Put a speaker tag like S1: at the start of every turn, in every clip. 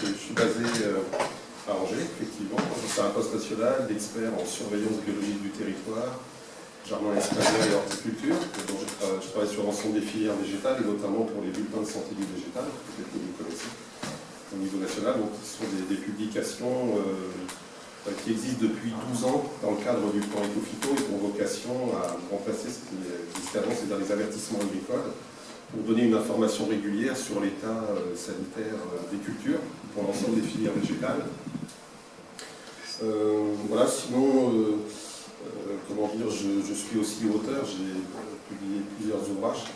S1: je suis basé à Angers, effectivement. C'est un poste national d'expert en surveillance biologique du territoire, jardin extérieur et horticulture. Donc, je travaille sur l'ensemble des filières végétales, et notamment pour les bulletins de santé du végétal, peut-être que vous connaissez, au niveau national. Donc, ce sont des publications qui existent depuis 12 ans dans le cadre du plan Éco-Phyto et qui ont vocation à remplacer ce qui existait avant, c'est-à-dire les avertissements agricoles, pour donner une information régulière sur l'état sanitaire des cultures pour l'ensemble des filières végétales. Voilà, sinon, comment dire, je suis aussi auteur, j'ai publié plusieurs ouvrages,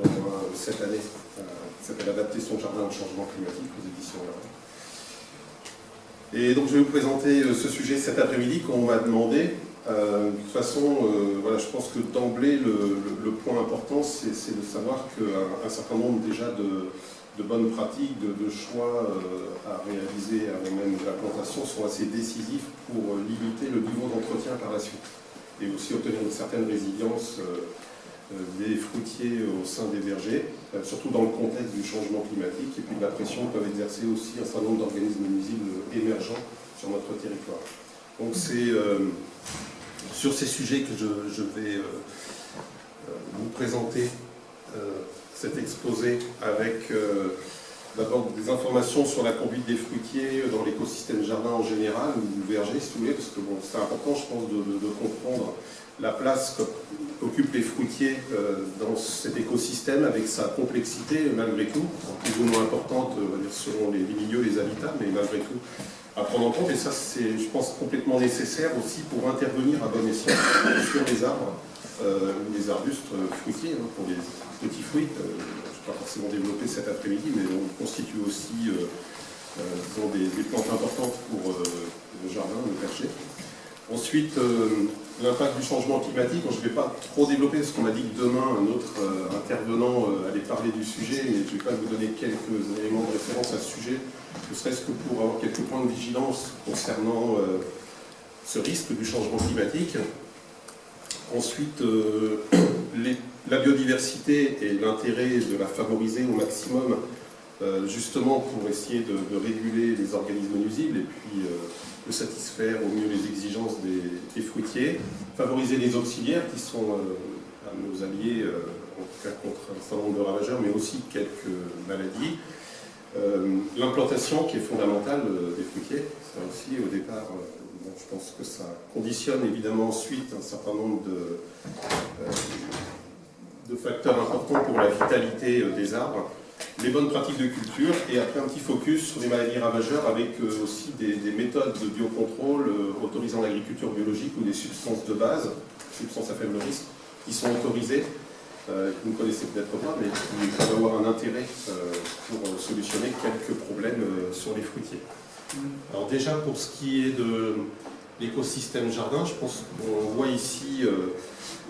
S1: dont cette année, qui s'appelle Adapter son jardin au changement climatique aux éditions Laurent. Et donc je vais vous présenter ce sujet cet après-midi qu'on m'a demandé. De toute façon, voilà, je pense que d'emblée, le point important, c'est de savoir qu'un certain nombre déjà de bonnes pratiques, de choix à réaliser avant même la plantation sont assez décisifs pour limiter le niveau d'entretien par la suite. Et aussi obtenir une certaine résilience des fruitiers au sein des vergers, surtout dans le contexte du changement climatique et puis de la pression que peuvent exercer aussi un certain nombre d'organismes nuisibles émergents sur notre territoire. Donc c'est sur ces sujets que je vais vous présenter cet exposé avec d'abord des informations sur la conduite des fruitiers dans l'écosystème jardin en général, ou du verger si vous voulez, parce que bon, c'est important je pense de comprendre la place qu'occupent les fruitiers dans cet écosystème avec sa complexité malgré tout, plus ou moins importante selon les milieux, les habitats, mais malgré tout à prendre en compte, et ça c'est je pense complètement nécessaire aussi pour intervenir à bon escient sur les arbres ou les arbustes fruitiers, pour les petits fruits. Je ne vais pas forcément développer cet après-midi, mais on constitue aussi disons des plantes importantes pour le jardin, le verger. Ensuite, l'impact du changement climatique. Je ne vais pas trop développer parce qu'on m'a dit que demain, un autre intervenant allait parler du sujet, mais je vais quand même vous donner quelques éléments de référence à ce sujet, ne serait-ce que pour avoir quelques points de vigilance concernant ce risque du changement climatique. Ensuite, la biodiversité et l'intérêt de la favoriser au maximum, justement pour essayer de réguler les organismes nuisibles et puis de satisfaire au mieux les exigences des fruitiers, favoriser les auxiliaires qui sont nos alliés, en tout cas contre un certain nombre de ravageurs, mais aussi quelques maladies. L'implantation qui est fondamentale des fruitiers, ça aussi au départ, bon, je pense que ça conditionne évidemment ensuite un certain nombre de facteurs importants pour la vitalité des arbres. Les bonnes pratiques de culture, et après un petit focus sur les maladies ravageurs avec aussi des méthodes de biocontrôle autorisant l'agriculture biologique ou des substances de base, substances à faible risque, qui sont autorisées, que vous ne connaissez peut-être pas, mais qui peuvent avoir un intérêt pour solutionner quelques problèmes sur les fruitiers. Alors déjà, pour ce qui est de l'écosystème jardin, je pense qu'on voit ici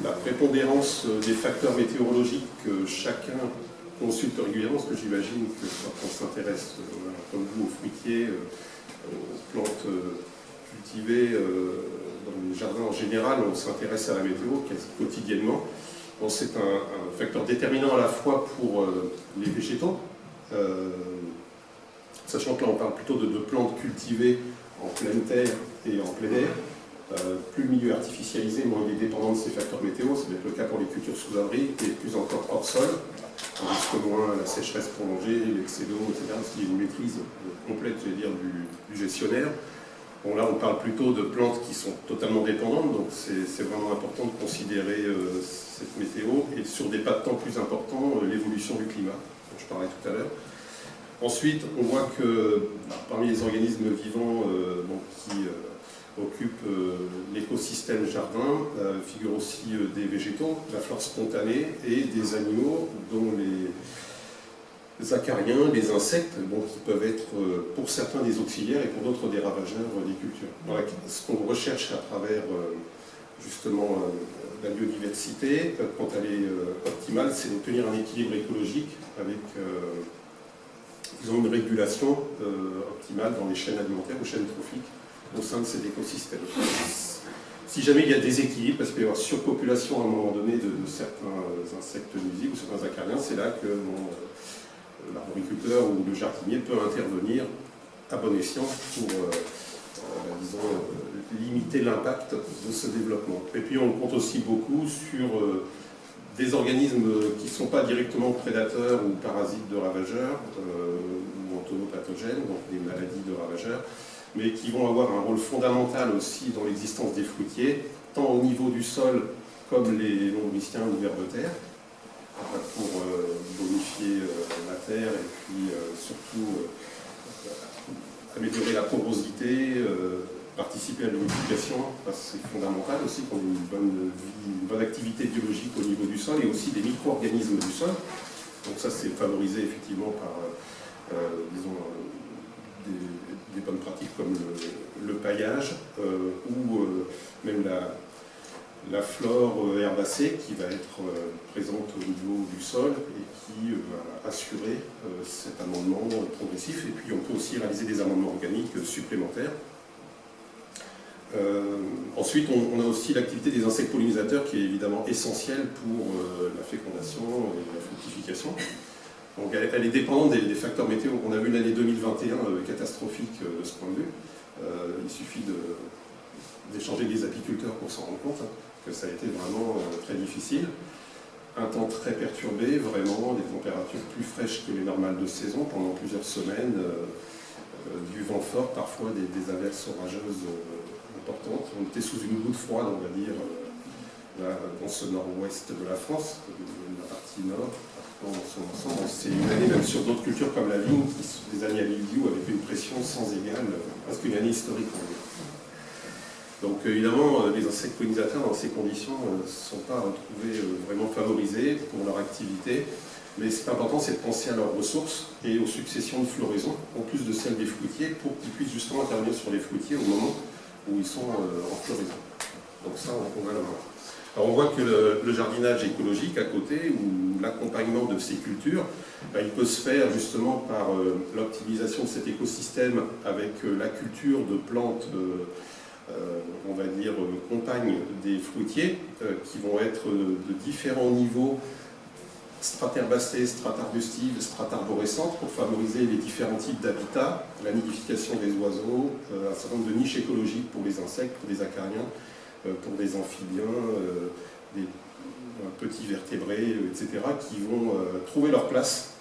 S1: la prépondérance des facteurs météorologiques que chacun consulte régulièrement, parce que j'imagine que quand on s'intéresse, comme vous, aux fruitiers, aux plantes cultivées, dans les jardins en général, on s'intéresse à la météo quasi quotidiennement. Bon, c'est un facteur déterminant à la fois pour les végétaux, sachant que là on parle plutôt de plantes cultivées en pleine terre et en plein air. Plus le milieu est artificialisé, moins il est dépendant de ces facteurs météo, c'est peut-être le cas pour les cultures sous abri, et plus encore hors sol. On risque moins la sécheresse prolongée, l'excès d'eau, etc., parce qu'il y a une maîtrise complète, je vais dire, du gestionnaire. Bon, là, on parle plutôt de plantes qui sont totalement dépendantes, donc c'est vraiment important de considérer cette météo, et sur des pas de temps plus importants, l'évolution du climat, dont je parlais tout à l'heure. Ensuite, on voit que parmi les organismes vivants qui occupent l'écosystème jardin, figurent aussi des végétaux, de la flore spontanée, et des animaux, dont les acariens, les insectes, qui peuvent être pour certains des auxiliaires et pour d'autres des ravageurs des cultures. Voilà, ce qu'on recherche à travers justement la biodiversité, quand elle est optimale, c'est d'obtenir un équilibre écologique avec une régulation optimale dans les chaînes alimentaires ou chaînes trophiques au sein de cet écosystème. Si jamais il y a des équilibres, parce qu'il peut y avoir surpopulation à un moment donné de certains insectes nuisibles ou certains acariens, c'est là que l'arboriculteur ou le jardinier peut intervenir à bon escient pour, disons, limiter l'impact de ce développement. Et puis on compte aussi beaucoup sur des organismes qui ne sont pas directement prédateurs ou parasites de ravageurs, ou entomopathogènes, donc des maladies de ravageurs, mais qui vont avoir un rôle fondamental aussi dans l'existence des fruitiers, tant au niveau du sol comme les longriciens ou vers de terre, pour bonifier la terre et puis surtout améliorer la porosité, participer à l'humidification, parce que c'est fondamental aussi qu'on ait une bonne activité biologique au niveau du sol et aussi des micro-organismes du sol. Donc ça c'est favorisé effectivement par disons, des bonnes pratiques comme le paillage ou même la flore herbacée qui va être présente au niveau du sol et qui va assurer cet amendement progressif. Et puis on peut aussi réaliser des amendements organiques supplémentaires. Ensuite, on a aussi l'activité des insectes pollinisateurs qui est évidemment essentielle pour la fécondation et la fructification. Donc elle est dépendante des facteurs météo. On a vu l'année 2021 catastrophique de ce point de vue. Il suffit d'échanger des apiculteurs pour s'en rendre compte que ça a été vraiment très difficile. Un temps très perturbé, vraiment, des températures plus fraîches que les normales de saison pendant plusieurs semaines, du vent fort, parfois des averses orageuses importantes. On était sous une goutte froide, on va dire, là, dans ce nord-ouest de la France, la partie nord, dans son ensemble. C'est une année, même sur d'autres cultures comme la vigne, des années à mildiou avec une pression sans égale, presque une année historique. Donc évidemment, les insectes pollinisateurs dans ces conditions ne sont pas retrouvés vraiment favorisés pour leur activité. Mais c'est important, c'est de penser à leurs ressources et aux successions de floraison, en plus de celles des fruitiers, pour qu'ils puissent justement intervenir sur les fruitiers au moment où ils sont en floraison. Donc ça, on va le voir. Alors on voit que le jardinage écologique à côté, ou l'accompagnement de ces cultures, il peut se faire justement par l'optimisation de cet écosystème avec la culture de plantes, on va dire, compagnes des fruitiers, qui vont être de différents niveaux, strates herbacées, strates arbustives, strates arborescentes, pour favoriser les différents types d'habitats, la nidification des oiseaux, un certain nombre de niches écologiques pour les insectes, pour des acariens, pour des amphibiens, des petits vertébrés, etc., qui vont trouver leur place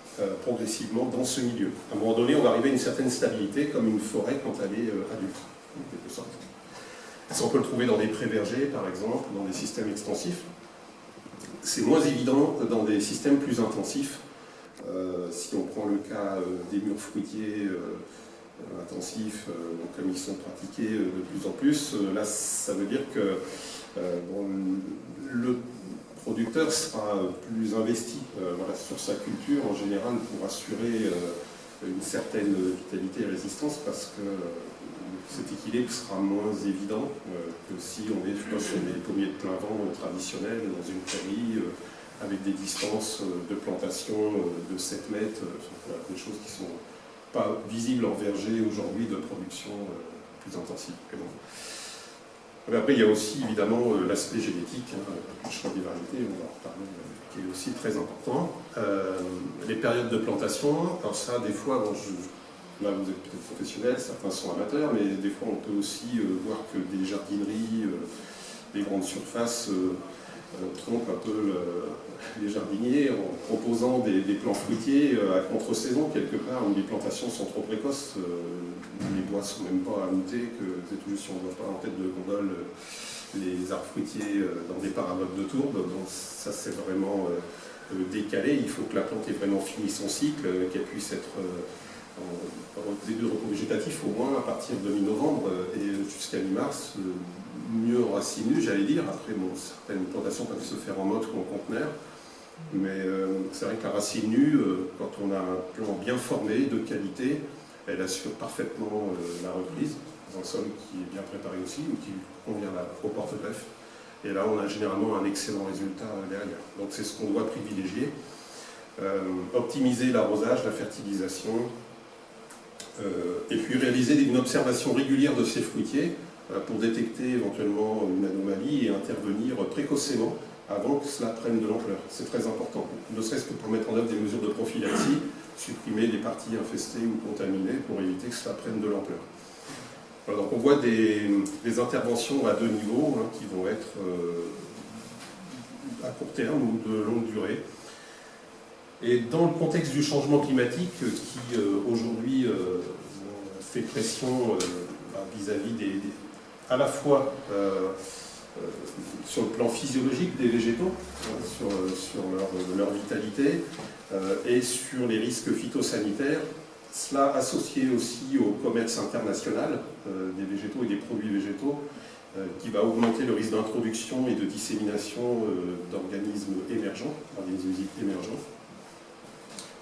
S1: progressivement dans ce milieu. À un moment donné, on va arriver à une certaine stabilité, comme une forêt quand elle est adulte, en quelque sorte. Ça, on peut le trouver dans des prés-vergers, par exemple, dans des systèmes extensifs. C'est moins évident dans des systèmes plus intensifs. Si on prend le cas des murs fruitiers intensifs, comme ils sont pratiqués de plus en plus, là, ça veut dire que le producteur sera plus investi voilà, sur sa culture en général pour assurer une certaine vitalité et résistance, parce que cet équilibre sera moins évident que si on est sur des pommiers de plein vent traditionnels dans une prairie avec des distances de plantation de 7 mètres, des choses qui ne sont pas visibles en verger aujourd'hui de production plus intensive. Mais après, il y a aussi évidemment l'aspect génétique, le choix des variétés, on va en reparler, qui est aussi très important. Les périodes de plantation, alors ça, des fois, là vous êtes peut-être professionnels, certains sont amateurs, mais des fois on peut aussi voir que des jardineries, des grandes surfaces trompent un peu les jardiniers en proposant des plants fruitiers à contre-saison quelque part, où les plantations sont trop précoces, les bois ne sont même pas amoutés, que c'est tout juste si on ne voit pas en tête de gondole les arbres fruitiers dans des paraboles de tourbe. Donc ça c'est vraiment décalé, il faut que la plante ait vraiment fini son cycle, qu'elle puisse être en début de repos végétatif au moins à partir de mi-novembre et jusqu'à mi-mars, mieux en racine nue, j'allais dire. Après, bon, certaines plantations peuvent se faire en motte ou en conteneur, mais c'est vrai que la racine nue, quand on a un plant bien formé, de qualité, elle assure parfaitement la reprise dans un sol qui est bien préparé aussi, ou qui convient au porte-greffe. Et là, on a généralement un excellent résultat derrière. Donc c'est ce qu'on doit privilégier. Optimiser l'arrosage, la fertilisation, et puis réaliser une observation régulière de ces fruitiers pour détecter éventuellement une anomalie et intervenir précocement avant que cela prenne de l'ampleur. C'est très important, ne serait-ce que pour mettre en œuvre des mesures de prophylaxie, supprimer les parties infestées ou contaminées pour éviter que cela prenne de l'ampleur. Voilà, donc on voit des interventions à deux niveaux hein, qui vont être à court terme ou de longue durée. Et dans le contexte du changement climatique qui aujourd'hui fait pression vis-à-vis à la fois sur le plan physiologique des végétaux, sur leur vitalité, et sur les risques phytosanitaires, cela associé aussi au commerce international des végétaux et des produits végétaux, qui va augmenter le risque d'introduction et de dissémination d'organismes émergents, d'organismes émergents.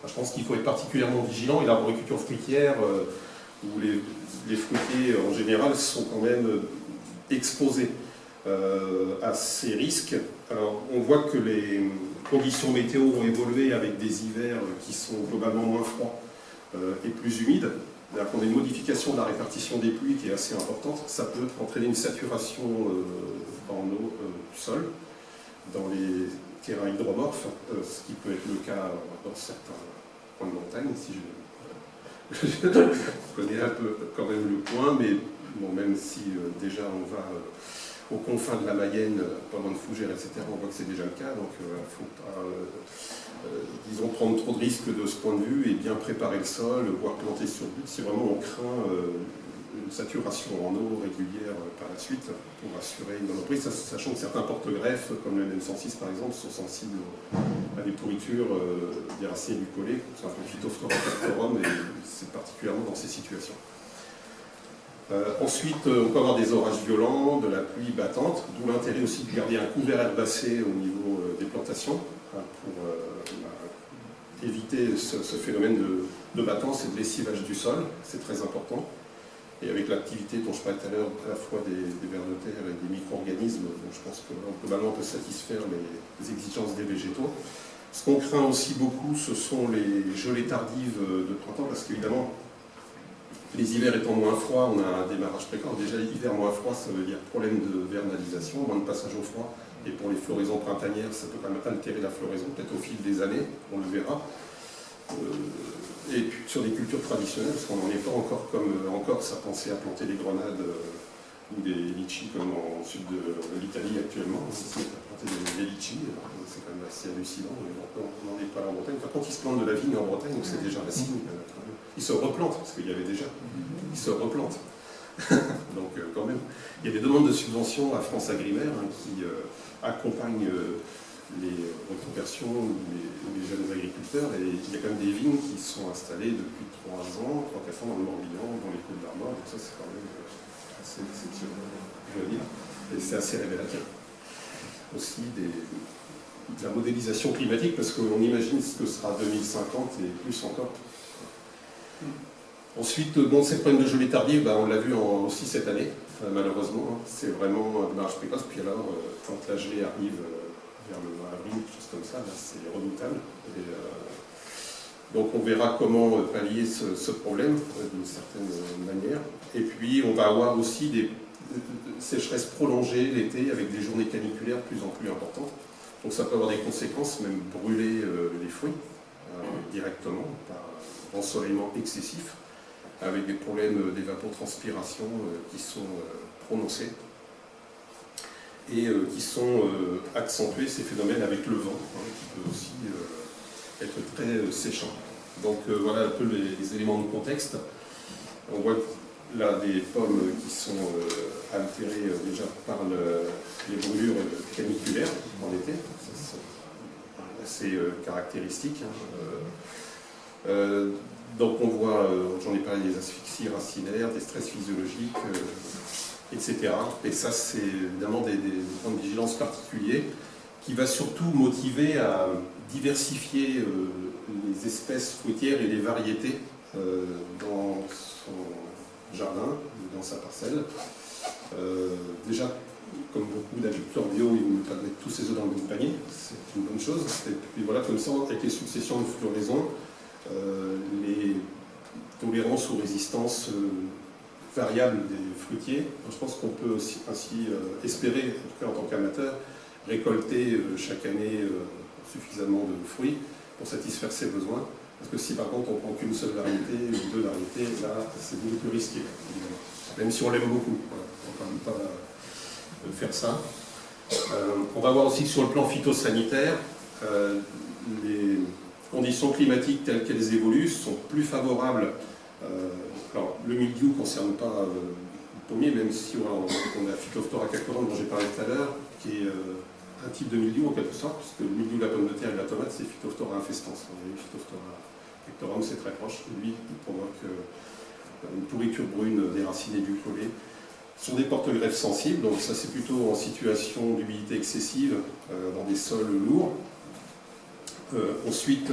S1: Je pense qu'il faut être particulièrement vigilant, et l'arboriculture fruitière, où les fruitiers en général sont quand même exposés à ces risques. Alors, on voit que les conditions météo ont évolué avec des hivers qui sont globalement moins froids et plus humides. C'est-à-dire qu'on a une modification de la répartition des pluies qui est assez importante. Ça peut entraîner une saturation en eau du sol dans les terrains hydromorphes, ce qui peut être le cas dans certains coins de montagne, si je connais un peu quand même le point, mais bon, même si déjà on va aux confins de la Mayenne, pas loin de Fougères, etc., on voit que c'est déjà le cas, donc il ne faut pas, disons, prendre trop de risques de ce point de vue et bien préparer le sol, voire planter sur but, si vraiment on craint une saturation en eau régulière par la suite, pour assurer une bonne reprise, sachant que certains porte-greffes, comme le NM106 par exemple, sont sensibles à des pourritures des racines du collet, c'est un Phytophthora castorum, et c'est particulièrement dans ces situations. Ensuite, on peut avoir des orages violents, de la pluie battante, d'où l'intérêt aussi de garder un couvert herbacé au niveau des plantations, pour éviter ce phénomène de battance et de lessivage du sol, c'est très important. Et avec l'activité dont je parlais tout à l'heure, à la fois des vers de terre et des micro-organismes, donc je pense que globalement on peut satisfaire les exigences des végétaux. Ce qu'on craint aussi beaucoup, ce sont les gelées tardives de printemps, parce qu'évidemment, les hivers étant moins froids, on a un démarrage précoce. Déjà, l'hiver moins froid, ça veut dire problème de vernalisation, moins de passage au froid. Et pour les floraisons printanières, ça peut quand même altérer la floraison, peut-être au fil des années, on le verra. Et puis sur des cultures traditionnelles, parce qu'on n'en est pas encore comme en Corse à penser à planter des grenades ou des litchis comme au sud de l'Italie actuellement. On s'est à planter des litchis, c'est quand même assez hallucinant. On n'en est pas là en Bretagne. Par contre, ils se plantent de la vigne en Bretagne, donc c'est déjà un signe. Ils se replantent, parce qu'il y avait déjà. Ils se replantent. Donc quand même, il y a des demandes de subventions à France Agrimaire qui accompagnent les reconversions ou les jeunes agriculteurs, et il y a quand même des vignes qui sont installées depuis 3 ans, 3-4 ans dans le Morbihan, dans les Côtes d'Armor, donc ça c'est quand même assez exceptionnel, je veux dire, et c'est assez révélateur. Aussi de la modélisation climatique, parce qu'on imagine ce que sera 2050 et plus encore. Ensuite, bon, ces problèmes de gelée tardive, on l'a vu aussi cette année, malheureusement, c'est vraiment un démarrage précoce, puis alors, quand la gelée arrive vers le mois d'avril, quelque chose comme ça, là, c'est redoutable. Et, donc on verra comment pallier ce problème d'une certaine manière. Et puis on va avoir aussi des sécheresses prolongées l'été avec des journées caniculaires de plus en plus importantes. Donc ça peut avoir des conséquences, même brûler les fruits directement par ensoleillement excessif, avec des problèmes d'évapotranspiration qui sont prononcés et qui sont accentués, ces phénomènes, avec le vent, qui peut aussi être très séchant. Donc voilà un peu les éléments de contexte. On voit là des pommes qui sont altérées déjà par les brûlures caniculaires en été. C'est assez caractéristique. Donc on voit, j'en ai parlé, des asphyxies racinaires, des stress physiologiques, etc. Et ça, c'est évidemment des points de vigilance particuliers qui va surtout motiver à diversifier les espèces fruitières et les variétés dans son jardin, dans sa parcelle. Déjà, comme beaucoup d'agriculteurs bio, ils ne vont pas mettre tous ses œufs dans le même panier, c'est une bonne chose. Et puis voilà, comme ça, avec les successions de floraison, les tolérances ou résistances variables des fruitiers, je pense qu'on peut aussi, ainsi espérer, en tout cas en tant qu'amateur, récolter chaque année suffisamment de fruits pour satisfaire ses besoins. Parce que si par contre on ne prend qu'une seule variété ou deux variétés, là c'est beaucoup plus risqué, évidemment. Même si on l'aime beaucoup, voilà. On ne peut quand même pas faire ça. On va voir aussi que sur le plan phytosanitaire, les conditions climatiques telles qu'elles évoluent sont plus favorables. Alors, le mildiou ne concerne pas le pommier, même si on a Phytophthora cactorum dont j'ai parlé tout à l'heure, qui est un type de mildiou en quelque sorte, puisque le mildiou de la pomme de terre et de la tomate, c'est Phytophthora infestans. Phytophthora cactorum, c'est très proche. Lui, il provoque une pourriture brune des racines et du collet. Ce sont des porte-greffes sensibles, donc ça c'est plutôt en situation d'humidité excessive dans des sols lourds. Ensuite,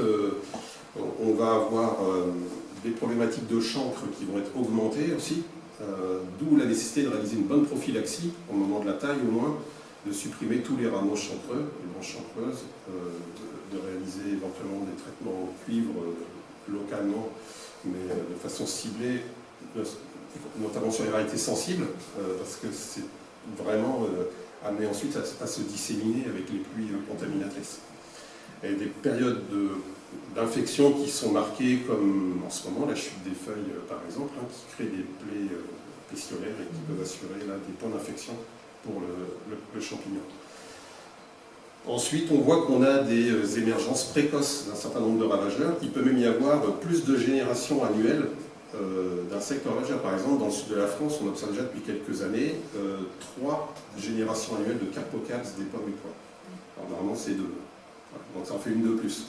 S1: on va avoir des problématiques de chancre qui vont être augmentées aussi, d'où la nécessité de réaliser une bonne prophylaxie, au moment de la taille au moins, de supprimer tous les rameaux chancreux, les branches chancreuses, de réaliser éventuellement des traitements au cuivre localement, mais de façon ciblée, notamment sur les variétés sensibles, parce que c'est vraiment amené ensuite à se disséminer avec les pluies contaminatrices. Et des périodes d'infection qui sont marquées, comme en ce moment la chute des feuilles par exemple, qui crée des plaies pétiolaires et qui peuvent assurer là, des points d'infection pour le champignon. Ensuite, on voit qu'on a des émergences précoces d'un certain nombre de ravageurs. Il peut même y avoir plus de générations annuelles d'insectes ravageurs. Par exemple, dans le sud de la France, on observe déjà depuis quelques années 3 générations annuelles de Carpocaps des pommes et pois. Alors normalement, c'est 2. Donc ça en fait une de plus.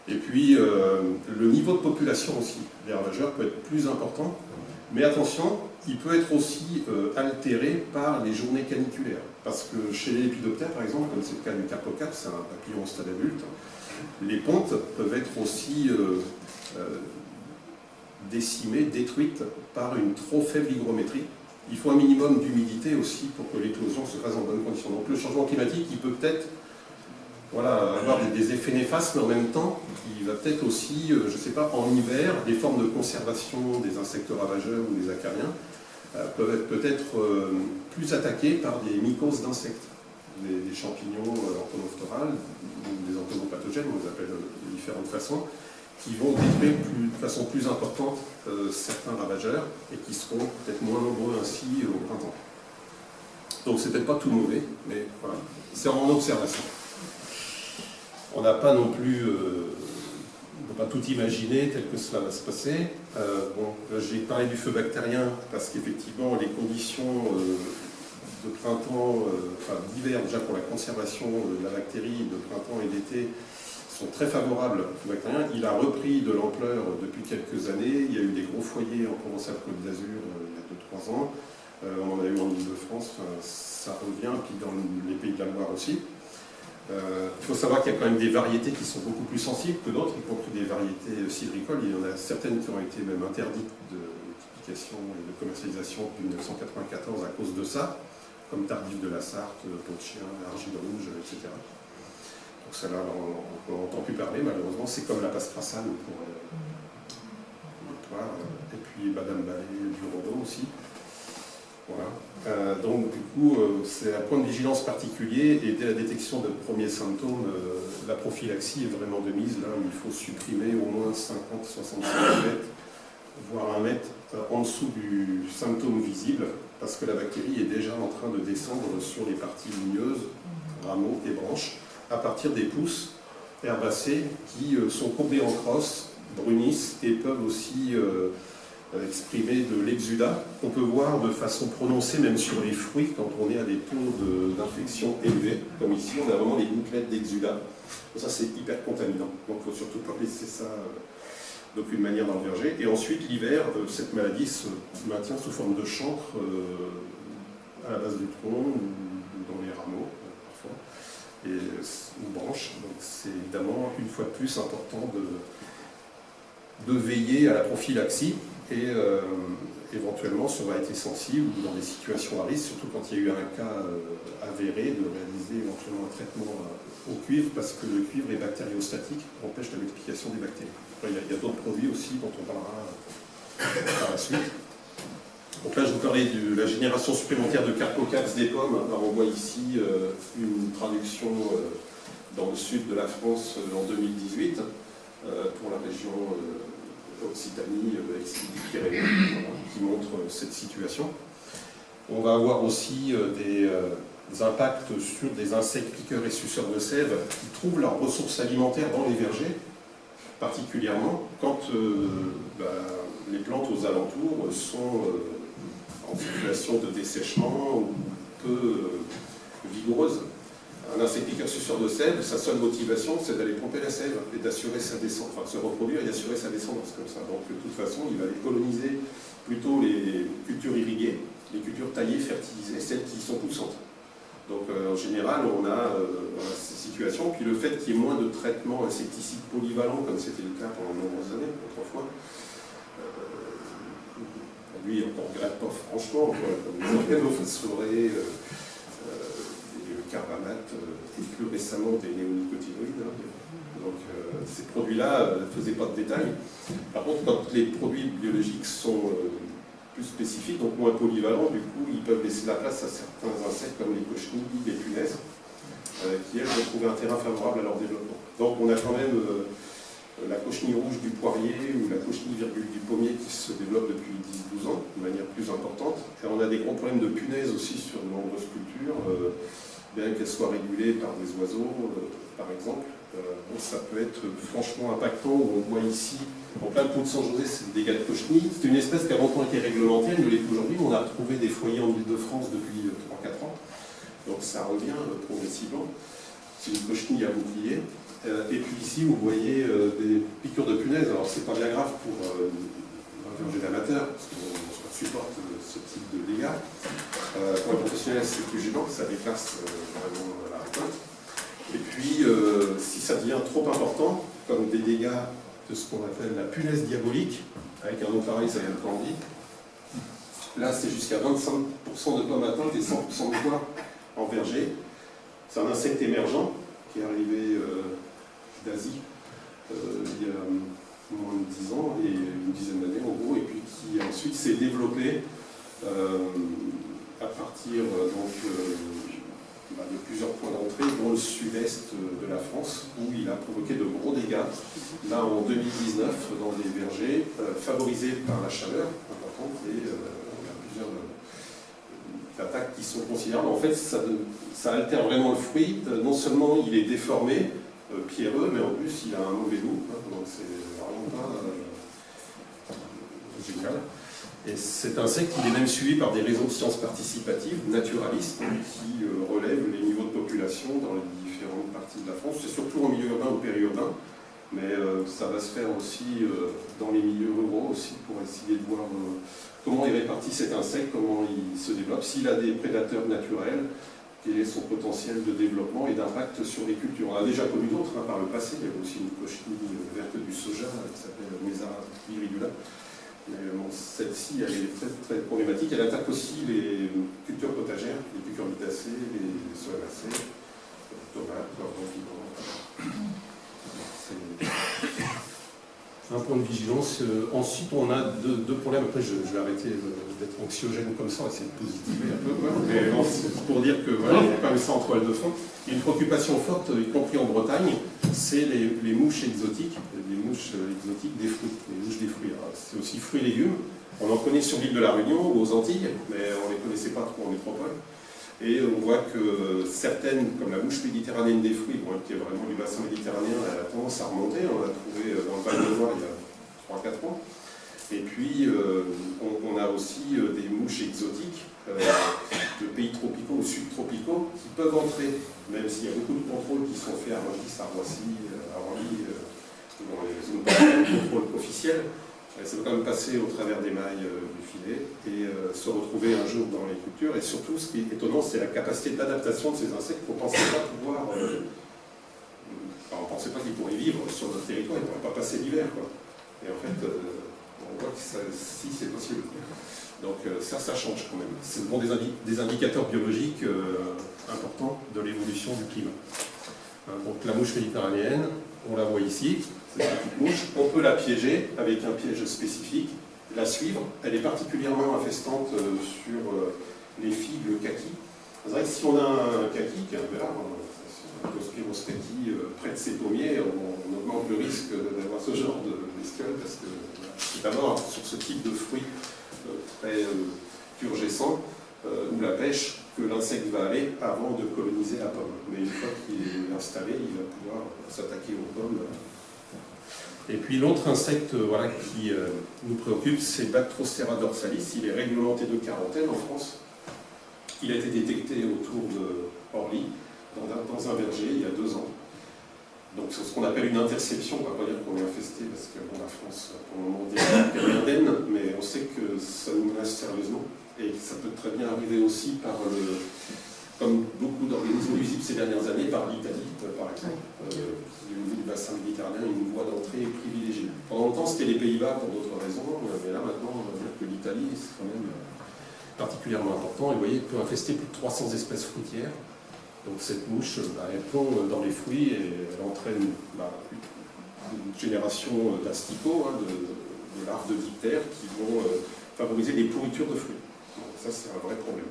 S1: Et puis, le niveau de population aussi des ravageurs peut être plus important. Mais attention, il peut être aussi altéré par les journées caniculaires. Parce que chez les lépidoptères, par exemple, comme c'est le cas du Carpocaps, c'est un papillon au stade adulte, les pontes peuvent être aussi décimées, détruites par une trop faible hygrométrie. Il faut un minimum d'humidité aussi pour que l'éclosion se fasse en bonnes conditions. Donc le changement climatique, il peut peut-être avoir des effets néfastes, mais en même temps, il va peut-être aussi, je ne sais pas, en hiver, des formes de conservation des insectes ravageurs ou des acariens peuvent être peut-être plus attaqués par des mycoses d'insectes, des champignons entomophthorales, ou des entomopathogènes, on les appelle de différentes façons, qui vont détruire de façon plus importante certains ravageurs et qui seront peut-être moins nombreux ainsi au printemps. Donc c'est peut-être pas tout mauvais, mais voilà, c'est en observation. On n'a pas non plus, on ne peut pas tout imaginer tel que cela va se passer. Bon, j'ai parlé du feu bactérien parce qu'effectivement les conditions de printemps, enfin d'hiver déjà pour la conservation de la bactérie de printemps et d'été sont très favorables au feu bactérien. Il a repris de l'ampleur depuis quelques années. Il y a eu des gros foyers en Provence-Alpes-Côte d'Azur il y a 2-3 ans. On en a eu en Ile-de-France, ça revient, puis dans les pays de la Loire aussi. Il faut savoir qu'il y a quand même des variétés qui sont beaucoup plus sensibles que d'autres, y compris des variétés cidricoles. Il y en a certaines qui ont été même interdites de multiplication et de commercialisation depuis 1994 à cause de ça, comme Tardif de la Sarthe, Peau de Chien, Argile Rouge, etc. Donc ça là, on n'entend plus parler malheureusement. C'est comme la pastrassane pour le poire, et puis Madame Ballet du Rodon aussi. Voilà. Donc du coup, c'est un point de vigilance particulier et dès la détection de premiers symptômes, la prophylaxie est vraiment de mise. Là où il faut supprimer au moins 50-60 cm, voire 1 mètre en dessous du symptôme visible, parce que la bactérie est déjà en train de descendre sur les parties ligneuses, rameaux et branches, à partir des pousses herbacées qui sont courbées en crosse, brunissent et peuvent aussi exprimer de l'exudat qu'on peut voir de façon prononcée même sur les fruits quand on est à des taux d'infection élevés. Comme ici, on a vraiment les gouttelettes d'exudat. Ça, c'est hyper contaminant. Donc, il ne faut surtout pas laisser ça d'aucune manière dans le verger. Et ensuite, l'hiver, cette maladie se maintient sous forme de chancre à la base du tronc ou dans les rameaux, parfois, ou branches. Donc, c'est évidemment, une fois de plus, important de veiller à la prophylaxie et éventuellement sur variétés sensibles ou dans des situations à risque, surtout quand il y a eu un cas avéré, de réaliser éventuellement un traitement au cuivre parce que le cuivre est bactériostatique, empêche la multiplication des bactéries. Après, il y a d'autres produits aussi dont on parlera par la suite. Donc là, je vous parlais de la génération supplémentaire de Carpocaps des pommes. Alors, on voit ici une traduction dans le sud de la France en 2018 pour la région Occitanie, Pyrénées, qui montre cette situation. On va avoir aussi des impacts sur des insectes piqueurs et suceurs de sève qui trouvent leurs ressources alimentaires dans les vergers, particulièrement quand les plantes aux alentours sont en situation de dessèchement ou peu vigoureuses. Un insecte piqueur suceur de sève, sa seule motivation, c'est d'aller pomper la sève et d'assurer sa descendance, enfin de se reproduire et d'assurer sa descendance comme ça. Donc de toute façon, il va aller coloniser plutôt les cultures irriguées, les cultures taillées, fertilisées, celles qui sont poussantes. Donc en général, on a ces situations. Puis le fait qu'il y ait moins de traitements insecticides polyvalents, comme c'était le cas pendant de nombreuses années, autrefois, lui, on ne regrette pas franchement, comme les organophosphorais, des carbamates, et plus récemment des néonicotinoïdes. Donc ces produits-là ne faisaient pas de détails. Par contre, quand les produits biologiques sont plus spécifiques, donc moins polyvalents, du coup, ils peuvent laisser la place à certains insectes comme les cochenilles, les punaises, qui, elles, vont trouver un terrain favorable à leur développement. Donc on a quand même la cochenille rouge du poirier ou la cochenille virgule du pommier qui se développe depuis 10-12 ans de manière plus importante. Et on a des gros problèmes de punaises aussi sur de nombreuses cultures, bien qu'elles soient régulées par des oiseaux, par exemple. Ça peut être franchement impactant. On voit ici, en plein pot de San José, c'est des dégâts de cochenille. C'est une espèce qui a longtemps été réglementée, elle ne l'est plus aujourd'hui. On a retrouvé des foyers en Île-de-France depuis 3-4 ans. Donc ça revient progressivement. C'est une cochenille à bouclier. Et puis ici, vous voyez des piqûres de punaises. Alors, c'est pas bien grave pour un verger d'amateur, parce qu'on supporte ce type de dégâts. Pour les professionnels, c'est plus gênant, ça déplace vraiment la récolte. Et puis, si ça devient trop important, comme des dégâts de ce qu'on appelle la punaise diabolique, avec un nom pareil, ça vient de Candy. Là, c'est jusqu'à 25% de pommes atteintes et 100% de pois en verger. C'est un insecte émergent qui est arrivé d'Asie il y a moins de 10 ans, et une dizaine d'années en gros, et puis qui ensuite s'est développé à partir de plusieurs points d'entrée, dont le sud-est de la France, où il a provoqué de gros dégâts, là en 2019, dans des vergers, favorisés par la chaleur importante, et on a plusieurs attaques qui sont considérables. En fait, ça altère vraiment le fruit. Non seulement il est déformé, pierreux, mais en plus il a un mauvais goût, donc c'est vraiment pas génial. Et cet insecte, il est même suivi par des réseaux de sciences participatives, naturalistes, qui relèvent les niveaux de population dans les différentes parties de la France. C'est surtout en milieu urbain ou périurbain, mais ça va se faire aussi dans les milieux ruraux aussi, pour essayer de voir comment est réparti cet insecte, comment il se développe, s'il a des prédateurs naturels, quel est son potentiel de développement et d'impact sur les cultures. On a déjà connu d'autres par le passé. Il y avait aussi une cochenille verte du soja qui s'appelle Mesa viridula. Mais bon, celle-ci, elle est très, très problématique. Elle attaque aussi les cultures potagères, les cucurbitacées, les solanacées, tomates, poivrons, piments. Un point de vigilance. Ensuite, on a deux problèmes. Après, je vais arrêter d'être anxiogène comme ça, essayer de positiver un peu. Mais bon, c'est pour dire que voilà, il y a quand même ça en toile de fond. Une préoccupation forte, y compris en Bretagne, c'est les mouches exotiques, des mouches des fruits. C'est aussi fruits et légumes. On en connaît sur l'île de la Réunion ou aux Antilles, mais on ne les connaissait pas trop en métropole. Et on voit que certaines, comme la mouche méditerranéenne des fruits, qui est vraiment du bassin méditerranéen, elle a tendance à remonter. On l'a trouvé dans le Val de Loire il y a 3-4 ans. Et puis, on a aussi des mouches exotiques de pays tropicaux ou subtropicaux qui peuvent entrer, même s'il y a beaucoup de contrôles qui sont faits à Rungis, à Roissy, à Orly, dans les zones de contrôle officielles. Ça va quand même passer au travers des mailles du filet et se retrouver un jour dans les cultures. Et surtout, ce qui est étonnant, c'est la capacité d'adaptation de ces insectes. On ne pensait pas pouvoir... on ne pensait pas qu'ils pourraient vivre sur notre territoire, ils ne pourraient pas passer l'hiver. Et en fait, on voit que si, c'est possible. Donc ça change quand même. Ce sont des indicateurs biologiques importants de l'évolution du climat. Donc la mouche méditerranéenne, on la voit ici. Cette petite mouche, on peut la piéger avec un piège spécifique la suivre. Elle est particulièrement infestante sur les figues, le kaki. C'est vrai que si on a un kaki, qui est un verre, un Cospirus kaki près de ses pommiers, on augmente le risque d'avoir ce genre de bestiole, parce que c'est d'abord sur ce type de fruit très turgescent, où la pêche, que l'insecte va aller avant de coloniser la pomme. Mais une fois qu'il est installé, il va pouvoir s'attaquer aux pommes. Et puis l'autre insecte voilà, qui nous préoccupe, c'est Bactrocera dorsalis. Il est réglementé de quarantaine en France. Il a été détecté autour de Orly, dans un verger, il y a 2 ans. Donc c'est ce qu'on appelle une interception. On ne va pas dire qu'on est infesté, parce que bon, la France, pour le moment, dit qu'elle est indemne, mais on sait que ça nous menace sérieusement. Et ça peut très bien arriver aussi par comme beaucoup d'organismes nuisibles ces dernières années, par l'Italie, par exemple, qui est au niveau du bassin méditerranéen, une voie d'entrée privilégiée. Pendant longtemps, c'était les Pays-Bas pour d'autres raisons, mais là maintenant, on va dire que l'Italie, c'est quand même particulièrement important. Et vous voyez, elle peut infester plus de 300 espèces fruitières. Donc cette mouche, elle pond dans les fruits et elle entraîne une génération d'asticots, de larves de diptères qui vont favoriser les pourritures de fruits. Ça, c'est un vrai problème,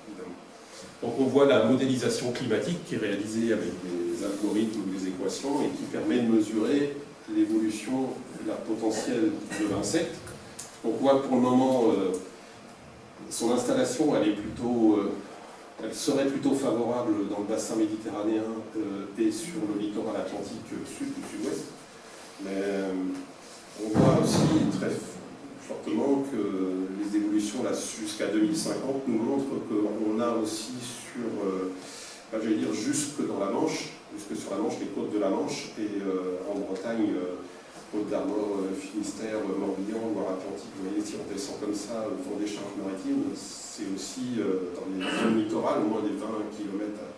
S1: évidemment. Donc on voit la modélisation climatique qui est réalisée avec des algorithmes ou des équations et qui permet de mesurer l'évolution potentielle de l'insecte. On voit pour le moment son installation, elle serait plutôt favorable dans le bassin méditerranéen et sur le littoral atlantique sud ou sud-ouest. Mais on voit aussi très fortement que les évolutions jusqu'à 2050 nous montrent qu'on a aussi j'allais dire jusque dans la Manche, jusque sur la Manche, les côtes de la Manche, et en Bretagne, Côte d'Armor, Finistère, Morbihan, Loire-Atlantique. Vous voyez, si on descend comme ça au fond des Charentes-Maritimes, c'est aussi dans les zones littorales, au moins des 20 km à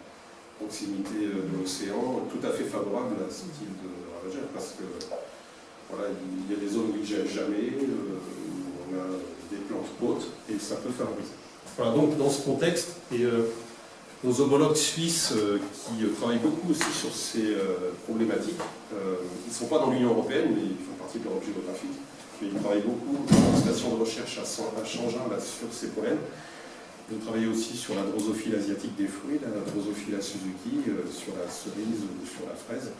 S1: proximité de l'océan, tout à fait favorable à ce type de ravageur, parce que voilà, il y a des zones où il ne gèle jamais, où on a des plantes hautes, et ça peut favoriser. Voilà, donc dans ce contexte, et nos homologues suisses qui travaillent beaucoup aussi sur ces problématiques, ils ne sont pas dans l'Union européenne, mais ils font partie de l'Europe géographique, mais ils travaillent beaucoup dans la station de recherche à Changin sur ces problèmes. Ils travaillent aussi sur la drosophile asiatique des fruits, la drosophile Suzuki, sur la cerise ou sur la fraise,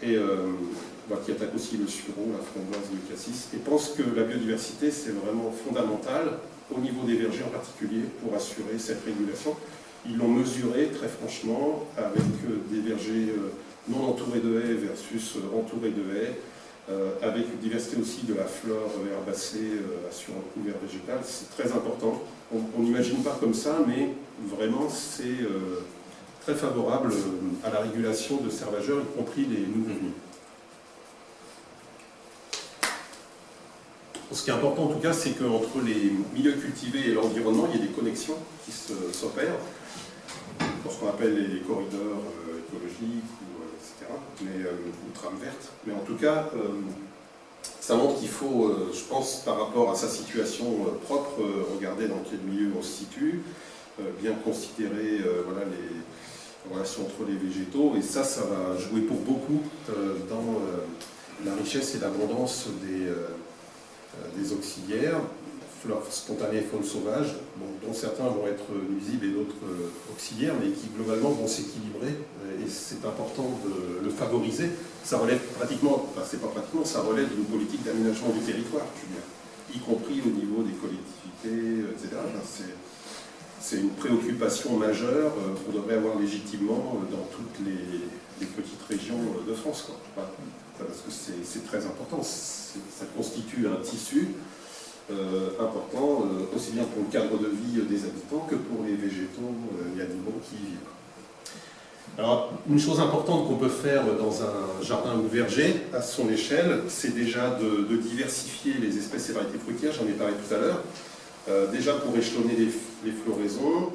S1: et qui attaque aussi le sureau, la framboise, le cassis, et pensent que la biodiversité, c'est vraiment fondamental, au niveau des vergers en particulier, pour assurer cette régulation. Ils l'ont mesuré très franchement avec des vergers non entourés de haies versus entourés de haies, avec une diversité aussi de la flore herbacée assurant un couvert végétal. C'est très important. On n'imagine pas comme ça, mais vraiment c'est très favorable à la régulation de ces ravageurs, y compris les nouveaux venus. Ce qui est important en tout cas, c'est qu'entre les milieux cultivés et l'environnement, il y a des connexions qui s'opèrent, dans ce qu'on appelle les corridors écologiques, etc., ou trames vertes. Mais en tout cas, ça montre qu'il faut, je pense, par rapport à sa situation propre, regarder dans quel milieu on se situe, bien considérer les relations entre les végétaux, et ça va jouer pour beaucoup dans la richesse et l'abondance des auxiliaires, flore spontanée et faune sauvage, dont certains vont être nuisibles et d'autres auxiliaires, mais qui globalement vont s'équilibrer, et c'est important de le favoriser. Ça relève ça relève d'une politique d'aménagement du territoire, y compris au niveau des collectivités, etc. C'est une préoccupation majeure qu'on devrait avoir légitimement dans toutes les petites régions de France, quoi. Parce que c'est très important, ça constitue un tissu important, aussi bien pour le cadre de vie des habitants que pour les végétaux et animaux qui y vivent. Alors, une chose importante qu'on peut faire dans un jardin ou verger, à son échelle, c'est déjà de diversifier les espèces et variétés fruitières, j'en ai parlé tout à l'heure, déjà pour échelonner les floraisons,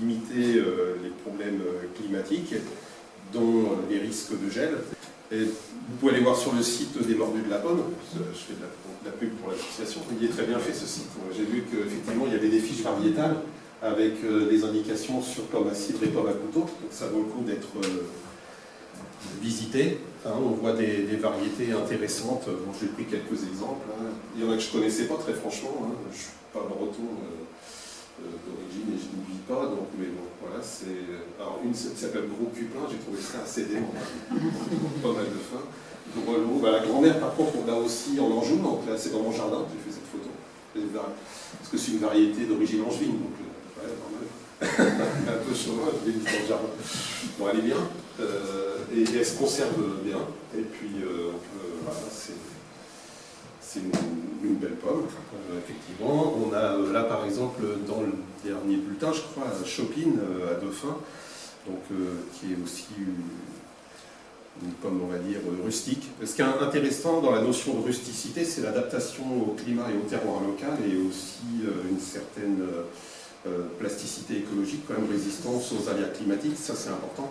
S1: limiter les problèmes climatiques, dont les risques de gel. Et vous pouvez aller voir sur le site des Mordus de la Pomme, je fais de la pub pour l'association, il est très bien fait ce site. J'ai vu qu'effectivement il y avait des fiches variétales avec des indications sur pommes à cidre et pommes à couteau, donc ça vaut le coup visiter. Hein, on voit des variétés intéressantes. Bon, j'ai pris quelques exemples. Hein. Il y en a que je ne connaissais pas très franchement. Hein. Je ne suis pas breton d'origine et je n'y vis pas. Donc, mais bon, voilà, alors une s'appelle Gros Cupin, j'ai trouvé ça assez dément. Pas mal de fin. Grelot. La grand-mère, par contre, on l'a aussi en Anjou. Donc là, c'est dans mon jardin que j'ai fait cette photo. Parce que c'est une variété d'origine angevine. Donc, ouais, normal. Un peu chauvin, je l'ai mis dans le jardin. Bon, elle est bien. Et elle se conserve bien. Et puis, voilà, c'est une belle pomme. Effectivement, on a là, par exemple, dans le dernier bulletin, je crois, Chopine à Dauphin, donc, qui est aussi une pomme, on va dire, rustique. Ce qui est intéressant dans la notion de rusticité, c'est l'adaptation au climat et au terroir local, et aussi une certaine plasticité écologique, quand même, résistance aux aléas climatiques, ça c'est important.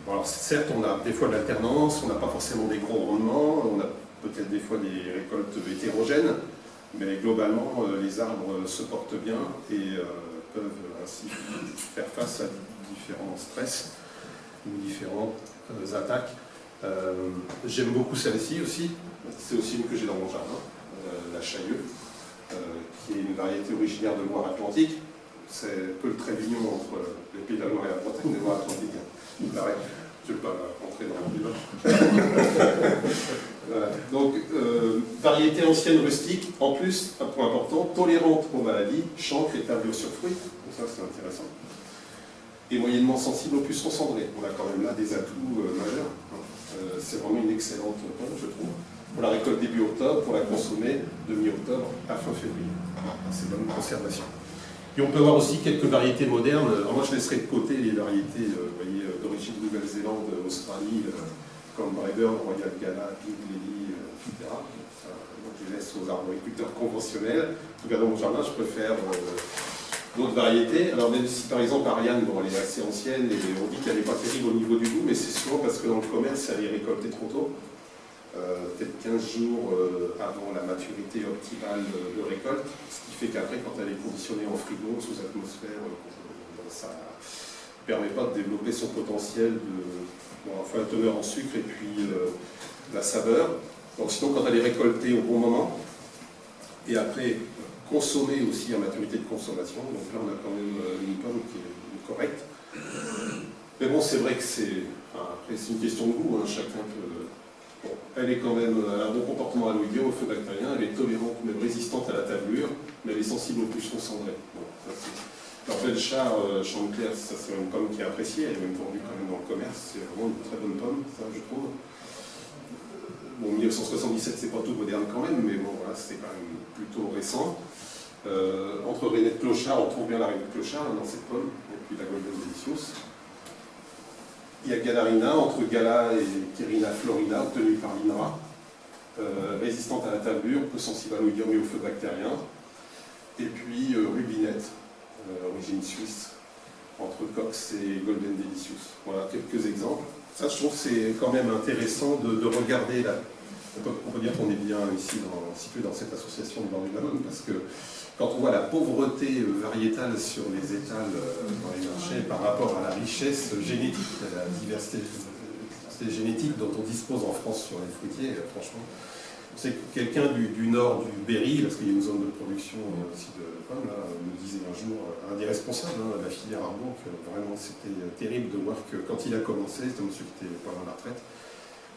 S1: Bon, alors, certes, on a des fois de l'alternance, on n'a pas forcément des gros rendements, on a peut-être des fois des récoltes hétérogènes, mais globalement, les arbres se portent bien et peuvent ainsi faire face à différents stress ou différentes attaques. J'aime beaucoup celle-ci aussi, c'est aussi une que j'ai dans mon jardin, la Chailleux, qui est une variété originaire de Loire-Atlantique. C'est un peu le trait d'union entre les pays de la Loire et la Bretagne, les Loire-Atlantiques. Pareil, je ne vais pas rentrer dans le débat. Voilà. Donc, variété ancienne rustique, en plus, un point important, tolérante aux maladies, chancre et tablure sur fruits, donc ça c'est intéressant. Et moyennement sensible aux pucerons cendrés. On a quand même là des atouts majeurs. C'est vraiment une excellente pomme, je trouve. Pour la récolte début octobre, pour la consommer de mi-octobre à fin février. C'est bonne conservation. Et on peut voir aussi quelques variétés modernes. Alors moi, je laisserai de côté les variétés d'origine de Nouvelle-Zélande, Australie, comme Braeburn, Royal Gala, Pink Lady, etc. Donc je laisse aux arboriculteurs conventionnels. En tout cas, dans mon jardin, je préfère d'autres variétés. Alors même si, par exemple, Ariane, bon, elle est assez ancienne et on dit qu'elle n'est pas terrible au niveau du goût, mais c'est souvent parce que dans le commerce, elle est récoltée trop tôt. Peut-être 15 jours avant la maturité optimale de récolte, ce qui fait qu'après, quand elle est conditionnée en frigo, sous atmosphère, ça ne permet pas de développer son potentiel enfin, la teneur en sucre et puis la saveur. Donc sinon, quand elle est récoltée au bon moment, et après consommée aussi à maturité de consommation, donc là on a quand même une pomme qui est correcte. Mais bon, c'est vrai que c'est une question de goût, hein, chacun peut... Bon, elle est quand même, elle a un bon comportement à l'oïdium, au feu bactérien, elle est tolérante, même résistante à la tablure, mais elle est sensible aux pucerons cendrés. Bon, alors, le chat, Chantecler, ça c'est une pomme qui est appréciée, elle est même vendue quand même dans le commerce, c'est vraiment une très bonne pomme, ça je trouve. Bon, 1977, c'est pas tout moderne quand même, mais bon, voilà, c'est quand même plutôt récent. Entre Rainette Clochard, on trouve bien la Rainette Clochard dans cette pomme, et puis la Golden Delicious. Il y a Galarina, entre Gala et Querina florina, obtenue par l'INRA, résistante à la tablure, peu sensible à l'oïdium et au feu bactérien. Et puis Rubinette, origine suisse, entre Cox et Golden Delicious. Voilà quelques exemples. Ça, je trouve que c'est quand même intéressant de regarder là. On peut dire qu'on est bien ici situé dans cette association de Bordeaux-Ballon, parce que quand on voit la pauvreté variétale sur les étals dans les marchés par rapport à la richesse génétique, à la diversité génétique dont on dispose en France sur les fruitiers, franchement, c'est quelqu'un du nord du Berry, parce qu'il y a une zone de production aussi de pommes, là, me disait un jour, un des responsables de la filière Arbon, que vraiment c'était terrible de voir que quand il a commencé, c'était un monsieur qui était pas dans la retraite,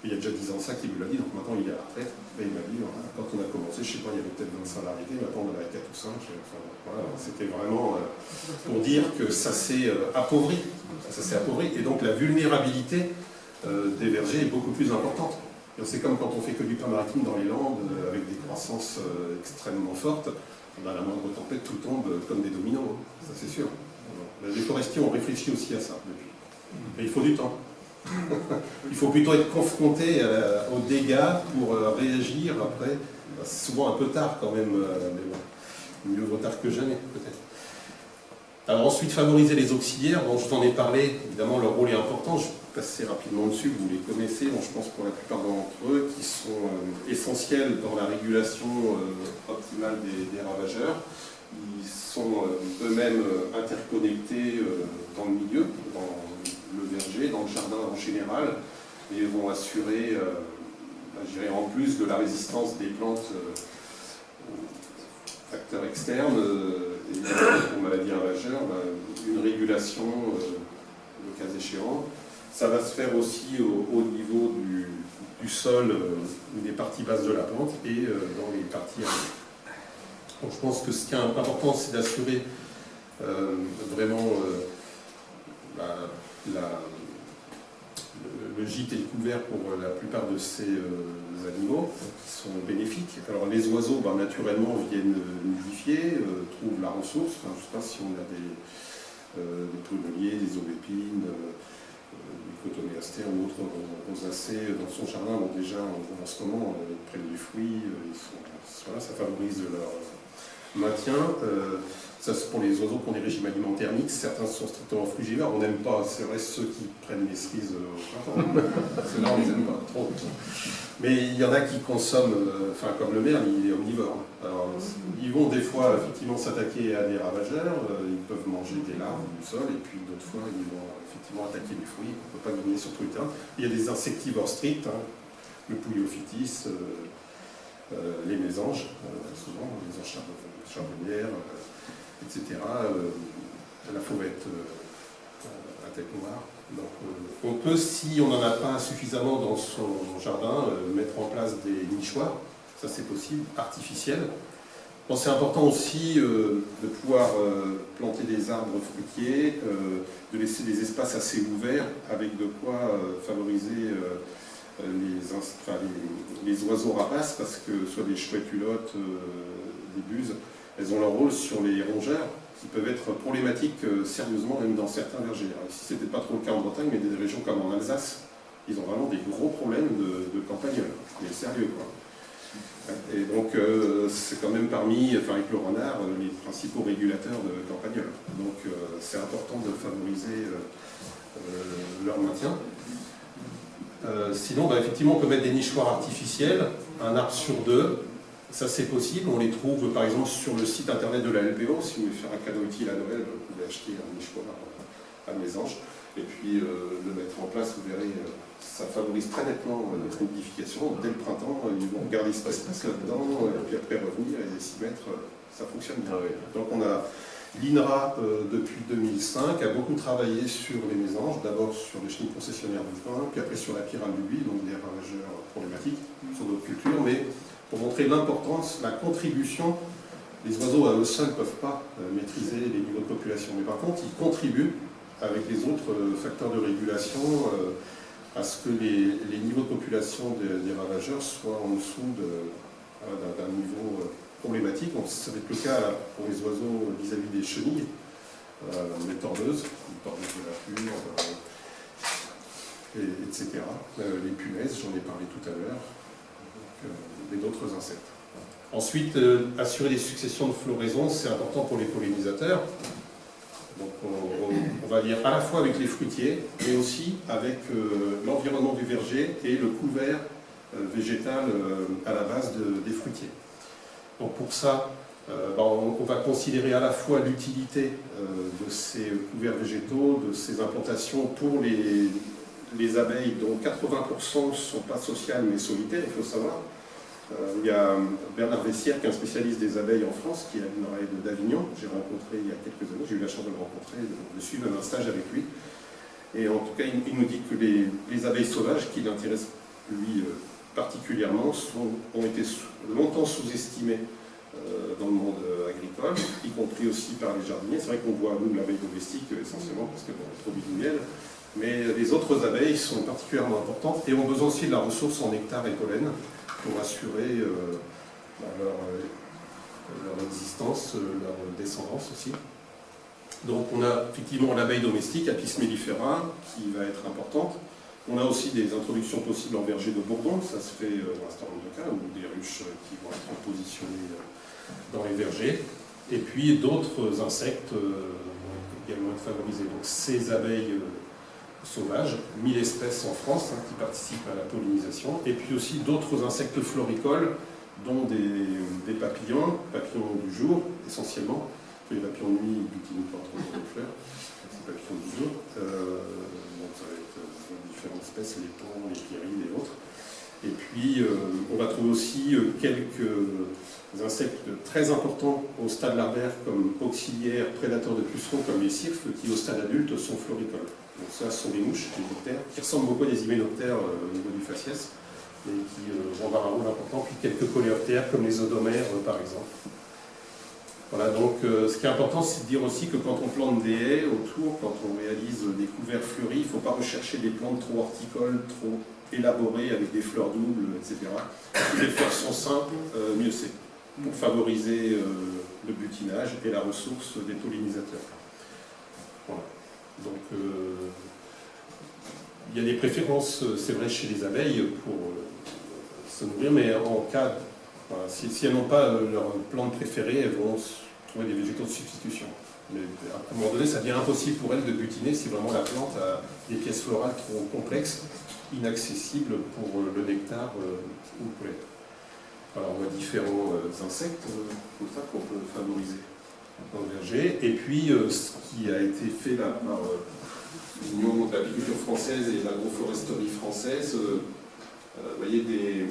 S1: il y a déjà 10 ans ça qu'il me l'a dit, donc maintenant il est à la retraite, et il m'a dit, voilà, quand on a commencé, je sais pas, il y avait peut-être 20 salariés, maintenant on en a 4 ou 5, enfin, voilà, c'était vraiment pour dire que ça s'est appauvri, et donc la vulnérabilité des vergers est beaucoup plus importante. C'est comme quand on fait que du pain maritime dans les Landes, avec des croissances extrêmement fortes, à la moindre tempête, tout tombe comme des dominos, ça c'est sûr. Les forestiers ont réfléchi aussi à ça depuis. Mais il faut du temps. Il faut plutôt être confronté aux dégâts pour réagir après. C'est souvent un peu tard quand même, mais bon, mieux vaut tard que jamais peut-être. Alors ensuite, favoriser les auxiliaires, bon, je vous en ai parlé, évidemment leur rôle est important, je vais passer rapidement dessus, vous les connaissez, bon, je pense pour la plupart d'entre eux, qui sont essentiels dans la régulation optimale des ravageurs. Ils sont eux-mêmes interconnectés dans le milieu, dans le verger verger, dans le jardin en général, et vont assurer, je dirais, en plus de la résistance des plantes aux facteurs externes et aux maladies ravageurs, une régulation le cas échéant. Ça va se faire aussi au niveau du sol, des parties basses de la plante et dans les parties aériennes. Donc je pense que ce qui est important, c'est d'assurer vraiment le gîte et le couvert pour la plupart de ces animaux qui sont bénéfiques. Alors les oiseaux, naturellement, viennent nidifier, trouvent la ressource. Enfin, je ne sais pas si on a des prunelliers, des aubépines, des cotonéastères ou autres rosacées dans son jardin. Donc déjà, en ce moment, ils prennent du fruit, voilà, ça favorise leur maintien. Ça, c'est pour les oiseaux qui ont des régimes alimentaires mixtes. Certains sont strictement frugivores. On n'aime pas, c'est vrai, ceux qui prennent les cerises au printemps. Ceux-là, on ne les aime pas trop. Mais il y en a qui consomment, comme le merle, il est omnivore. Alors, ils vont des fois effectivement s'attaquer à des ravageurs, ils peuvent manger des larves du sol, et puis d'autres fois, ils vont effectivement attaquer les fruits. On ne peut pas gagner sur tout le terrain. Il y a des insectivores stricts, le pouillophytis, les mésanges, souvent, les mésanges charbonnières, etc. La fauvette à tête noire. Donc, on peut, si on n'en a pas suffisamment dans son jardin, mettre en place des nichoirs, ça c'est possible, artificiels. Bon, c'est important aussi de pouvoir planter des arbres fruitiers, de laisser des espaces assez ouverts, avec de quoi favoriser les oiseaux rapaces, parce que soit des chouettes hulottes, des buses, elles ont leur rôle sur les rongeurs, qui peuvent être problématiques sérieusement, même dans certains vergers. Alors, ici, ce n'était pas trop le cas en Bretagne, mais des régions comme en Alsace, ils ont vraiment des gros problèmes de campagnols, mais sérieux, quoi. Et donc, c'est quand même parmi, avec le renard, les principaux régulateurs de campagnols. Donc, c'est important de favoriser leur maintien. Sinon, effectivement, on peut mettre des nichoirs artificiels, un arbre sur deux. Ça, c'est possible. On les trouve, par exemple, sur le site internet de la LPO. Si vous voulez faire un cadeau utile à Noël, vous pouvez acheter un nichoir à mésange et puis le mettre en place. Vous verrez, ça favorise très nettement notre nidification. Dès le printemps, ils vont regarder ce qui se passe là-dedans, et puis après revenir et s'y mettre. Ça fonctionne bien. Donc, on a l'INRA, depuis 2005, a beaucoup travaillé sur les mésanges. D'abord sur les chenilles concessionnaires du pain, puis après sur la pyralubie, donc des ravageurs problématiques sur d'autres cultures. Mais pour montrer l'importance, la contribution, les oiseaux à eux seuls ne peuvent pas maîtriser les niveaux de population. Mais par contre, ils contribuent avec les autres facteurs de régulation à ce que les niveaux de population des ravageurs soient en dessous d'un niveau problématique. Donc, ça va être le cas pour les oiseaux vis-à-vis des chenilles, les tordeuses de la pure, etc. Les punaises, j'en ai parlé tout à l'heure. Et d'autres insectes. Ensuite, assurer des successions de floraison, c'est important pour les pollinisateurs. Donc on va lire à la fois avec les fruitiers, mais aussi avec l'environnement du verger et le couvert végétal à la base des fruitiers. Donc pour ça, on va considérer à la fois l'utilité de ces couverts végétaux, de ces implantations pour les abeilles dont 80% ne sont pas sociales mais solitaires, il faut savoir. Il y a Bernard Vessière, qui est un spécialiste des abeilles en France, qui est à l'INRAE d'Avignon. J'ai rencontré il y a quelques années, j'ai eu la chance de le rencontrer, de suivre un stage avec lui. Et en tout cas, il nous dit que les abeilles sauvages, qui l'intéressent lui particulièrement, ont été longtemps sous-estimées dans le monde agricole, y compris aussi par les jardiniers. C'est vrai qu'on voit, nous, l'abeille domestique essentiellement parce qu'elle produit du miel. Mais les autres abeilles sont particulièrement importantes et ont besoin aussi de la ressource en nectar et pollen pour assurer leur existence, leur descendance aussi. Donc on a effectivement l'abeille domestique, Apis mellifera, qui va être importante. On a aussi des introductions possibles en verger de Bourdon, ça se fait dans un certain nombre de cas, ou des ruches qui vont être positionnées dans les vergers. Et puis d'autres insectes vont également être favorisés. Donc ces abeilles sauvages, 1000 espèces en France qui participent à la pollinisation, et puis aussi d'autres insectes floricoles, dont des papillons du jour essentiellement, les papillons de nuit n'utilisent pas trop les fleurs, c'est papillons du jour, donc ça va être espèces, les pans, les pyrrhides et autres. Et puis, on va trouver aussi quelques insectes très importants au stade larvaire, comme auxiliaires, prédateurs de pucerons, comme les cirques, qui au stade adulte sont floricoles. Donc ça, ce sont des mouches, des hyménoptères, qui ressemblent beaucoup à des hyménoptères au niveau du faciès, et qui vont avoir un rôle important, puis quelques coléoptères, comme les odomères, par exemple. Voilà, donc ce qui est important, c'est de dire aussi que quand on plante des haies autour, quand on réalise des couverts fleuris, il ne faut pas rechercher des plantes trop horticoles, trop élaborées, avec des fleurs doubles, etc. Si les fleurs sont simples, mieux c'est, pour favoriser le butinage et la ressource des pollinisateurs. Voilà. Donc, il y a des préférences, c'est vrai, chez les abeilles pour se nourrir, mais en cas, voilà, si elles n'ont pas leur plante préférée, elles vont trouver des végétaux de substitution. Mais à un moment donné, ça devient impossible pour elles de butiner si vraiment la plante a des pièces florales trop complexes, inaccessibles pour le nectar ou le pollen. Alors, on voit différents insectes comme ça qu'on peut favoriser dans le verger. Et puis, ce qui a été fait là par l'Union de l'apiculture française et l'agroforesterie française, vous voyez des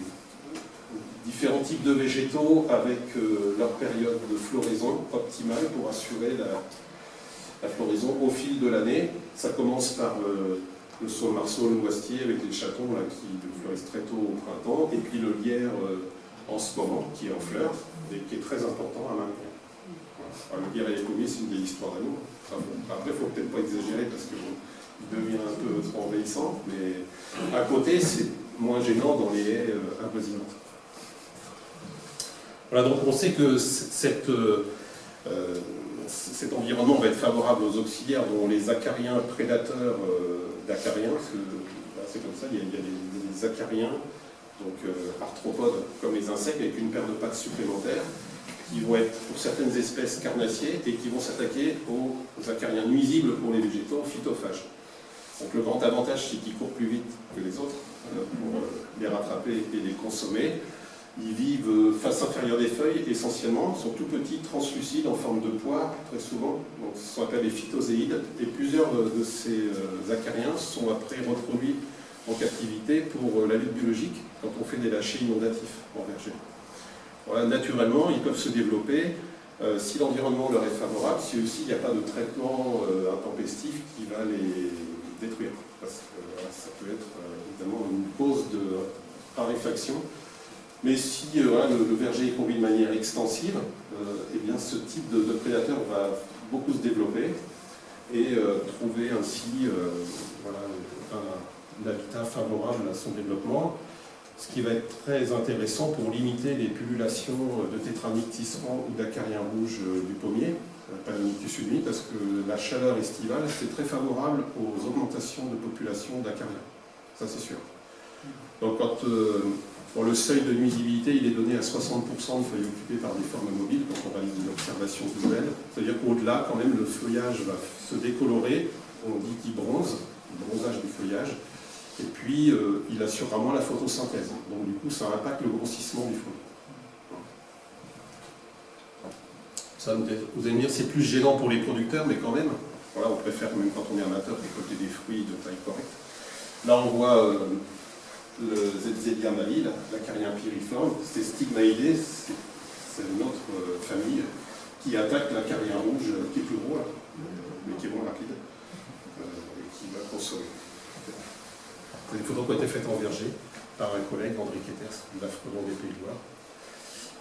S1: différents types de végétaux avec leur période de floraison optimale pour assurer la floraison au fil de l'année. Ça commence par le saule-marceau, le noisetier avec les chatons là, qui fleurissent très tôt au printemps, et puis le lierre en ce moment qui est en fleurs et qui est très important à maintenir. Voilà. Le lierre et les pommiers, c'est une des histoires d'amour. Enfin, bon, après, il ne faut peut-être pas exagérer parce qu'il devient un peu trop envahissant, mais à côté, c'est moins gênant dans les haies avoisinantes. Voilà, donc on sait que cet environnement va être favorable aux auxiliaires, dont les acariens prédateurs d'acariens, parce que c'est comme ça, il y a des acariens, donc arthropodes comme les insectes, avec une paire de pattes supplémentaires, qui vont être pour certaines espèces carnassiers et qui vont s'attaquer aux acariens nuisibles pour les végétaux phytophages. Donc le grand avantage, c'est qu'ils courent plus vite que les autres pour les rattraper et les consommer. Ils vivent face inférieure des feuilles essentiellement, sont tout petits, translucides, en forme de poire très souvent, donc ce sont appelés les phytoséides, et plusieurs de ces acariens sont après reproduits en captivité pour la lutte biologique quand on fait des lâchers inondatifs en verger. Voilà, naturellement, ils peuvent se développer si l'environnement leur est favorable, si aussi il n'y a pas de traitement intempestif qui va les détruire, parce que ça peut être évidemment une cause de raréfaction. Mais si voilà, le verger est conduit de manière extensive, eh bien, ce type de prédateur va beaucoup se développer et trouver ainsi voilà, un habitat favorable à son développement, ce qui va être très intéressant pour limiter les pullulations de tétramyques tisserands ou d'acariens rouges du pommier, Palanicus uni, parce que la chaleur estivale, c'est très favorable aux augmentations de population d'acariens, ça c'est sûr. Donc quand le seuil de nuisibilité, il est donné à 60% de feuilles occupées par des formes mobiles quand on réalise une observation visuelle. C'est-à-dire qu'au-delà, quand même, le feuillage va se décolorer, on dit qu'il bronze, le bronzage du feuillage, et puis il assurera moins la photosynthèse. Donc du coup, ça impacte le grossissement du fruit. Ça, vous allez me dire, c'est plus gênant pour les producteurs, mais quand même, voilà, on préfère, même quand on est amateur, récolter des fruits de taille correcte. Là, on voit le Zedzelia mali, l'acarien piriforme, c'est stigmaïdé, c'est une autre famille qui attaque l'acarien rouge, qui est plus gros, là, mais qui est moins rapide, et qui va consommer. C'est des photos qui ont été faites en verger par un collègue, André Keters, de l'Afredon des Pays de Loire.